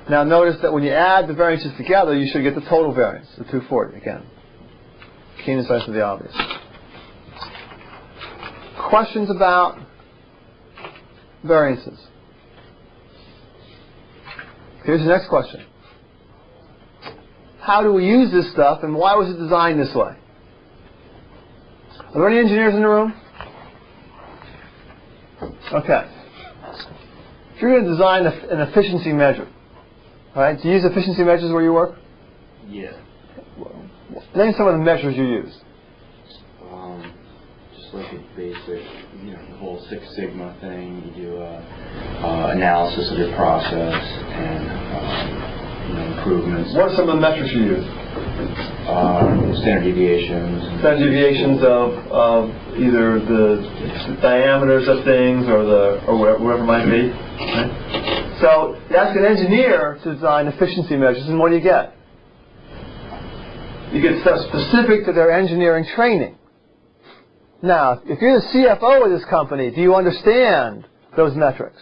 Now notice that when you add the variances together, you should get the total variance, the 240 again. Keen insight to the obvious. Questions about variances? Here's the next question. How do we use this stuff, and why was it designed this way? Are there any engineers in the room? Okay. If you're going to design an efficiency measure, right? Do you use efficiency measures where you work? Yeah. Name some of the measures you use. Just like a basic, the whole Six Sigma thing. You do analysis of your process and improvements. What are some of the metrics you use? Standard deviations. Standard deviations of either the diameters of things or whatever it might be. Right? So you ask an engineer to design efficiency measures, and what do you get? You get stuff specific to their engineering training. Now, if you're the CFO of this company, do you understand those metrics?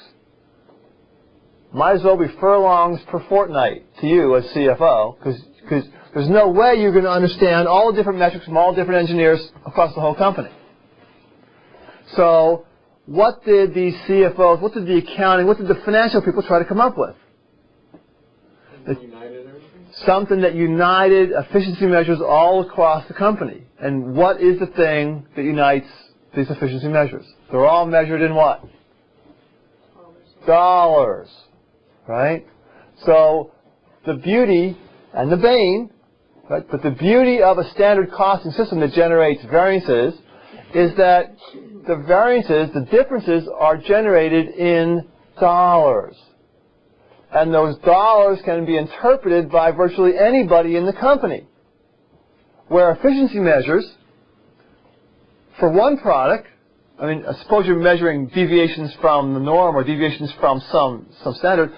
Might as well be furlongs per fortnight to you as CFO, because Because there's no way you're going to understand all the different metrics from all different engineers across the whole company. So what did the CFOs, what did the accounting, what did the financial people try to come up with? Something that united efficiency measures all across the company. And what is the thing that unites these efficiency measures? They're all measured in what? Dollars. Right? So the beauty and the bane, right, but the beauty of a standard costing system that generates variances is that the variances, the differences, are generated in dollars. And those dollars can be interpreted by virtually anybody in the company. Where efficiency measures for one product, I mean, suppose you're measuring deviations from the norm or deviations from some standard,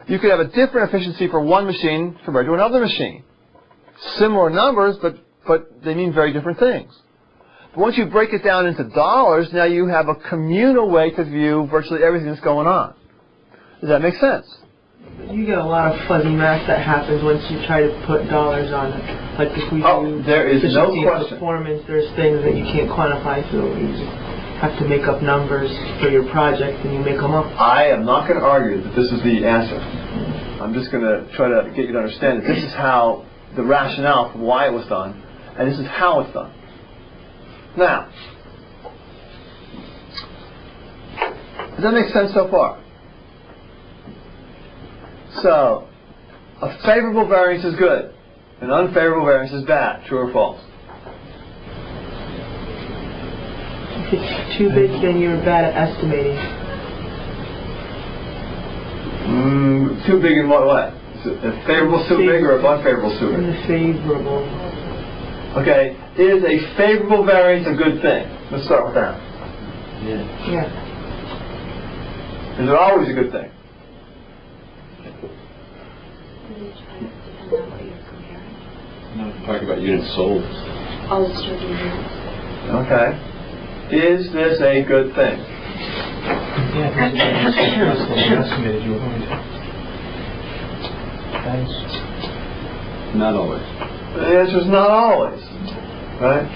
you could have a different efficiency for one machine compared to another machine. Similar numbers, but they mean very different things. But once you break it down into dollars, now you have a communal way to view virtually everything that's going on. Does that make sense? You get a lot of fuzzy math that happens once you try to put dollars on it. Like if we do there is no efficiency and performance, there's things that you can't quantify, so you just have to make up numbers for your project, and you make them up. I am not going to argue that this is the answer. I'm just going to try to get you to understand that this is how the rationale for why it was done, and this is how it's done. Now, does that make sense so far? So, a favorable variance is good, an unfavorable variance is bad. True or false? If it's too big, then you're bad at estimating. Too big in what way? Is it a favorable too big or an unfavorable too big? In the favorable. Okay, is a favorable variance a good thing? Let's start with that. Yeah. Is it always a good thing? No, talking about units sold. All the certain units. Okay. Is this a good thing? Yeah, that's what you estimated you were going to. That is Not always. The answer is not always. Right?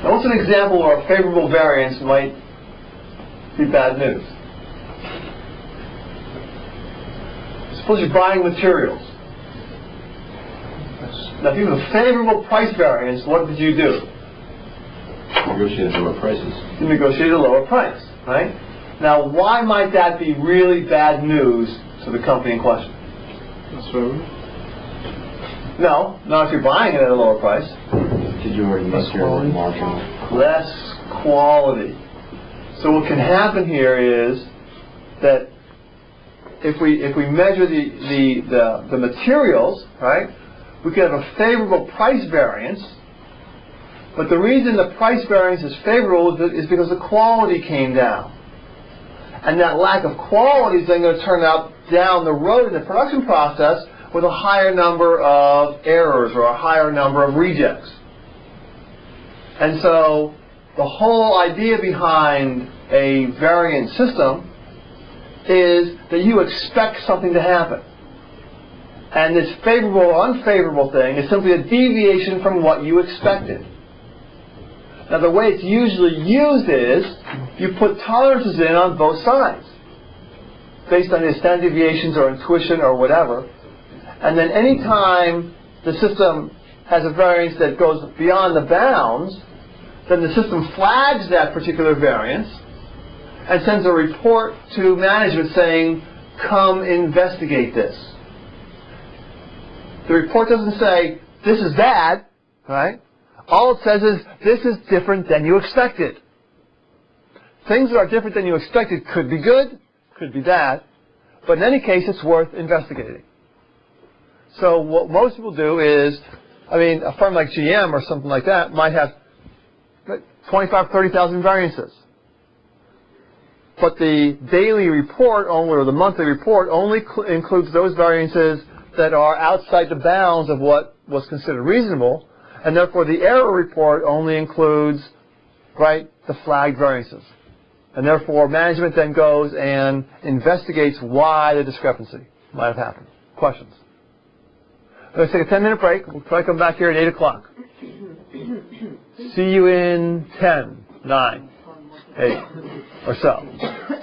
Now what's an example where a favorable variance might be bad news? Suppose you're buying materials. Now if you have a favorable price variance, what did you do? Negotiated lower prices. You negotiated a lower price, right? Now why might that be really bad news to the company in question? That's favorable. No, not if you're buying it at a lower price. Did you already make your margin? Less quality. So what can happen here is that if we measure the materials, right, we could have a favorable price variance, but the reason the price variance is favorable is because the quality came down. And that lack of quality is then going to turn out down the road in the production process with a higher number of errors or a higher number of rejects. And so the whole idea behind a variance system is that you expect something to happen. And this favorable or unfavorable thing is simply a deviation from what you expected. Now the way it's usually used is you put tolerances in on both sides based on the standard deviations or intuition or whatever. And then any time the system has a variance that goes beyond the bounds, then the system flags that particular variance and sends a report to management saying, come investigate this. The report doesn't say, this is bad, right? All it says is, this is different than you expected. Things that are different than you expected could be good, could be bad, but in any case, it's worth investigating. So what most people do is, I mean, a firm like GM or something like that might have 25, 30,000 variances. But the daily report only, or the monthly report only includes those variances that are outside the bounds of what was considered reasonable, and therefore the error report only includes, right, the flagged variances. And therefore management then goes and investigates why the discrepancy might have happened. Questions? Let's take a 10-minute break. We'll try to come back here at 8 o'clock. See you in 10, 9, 8, or so.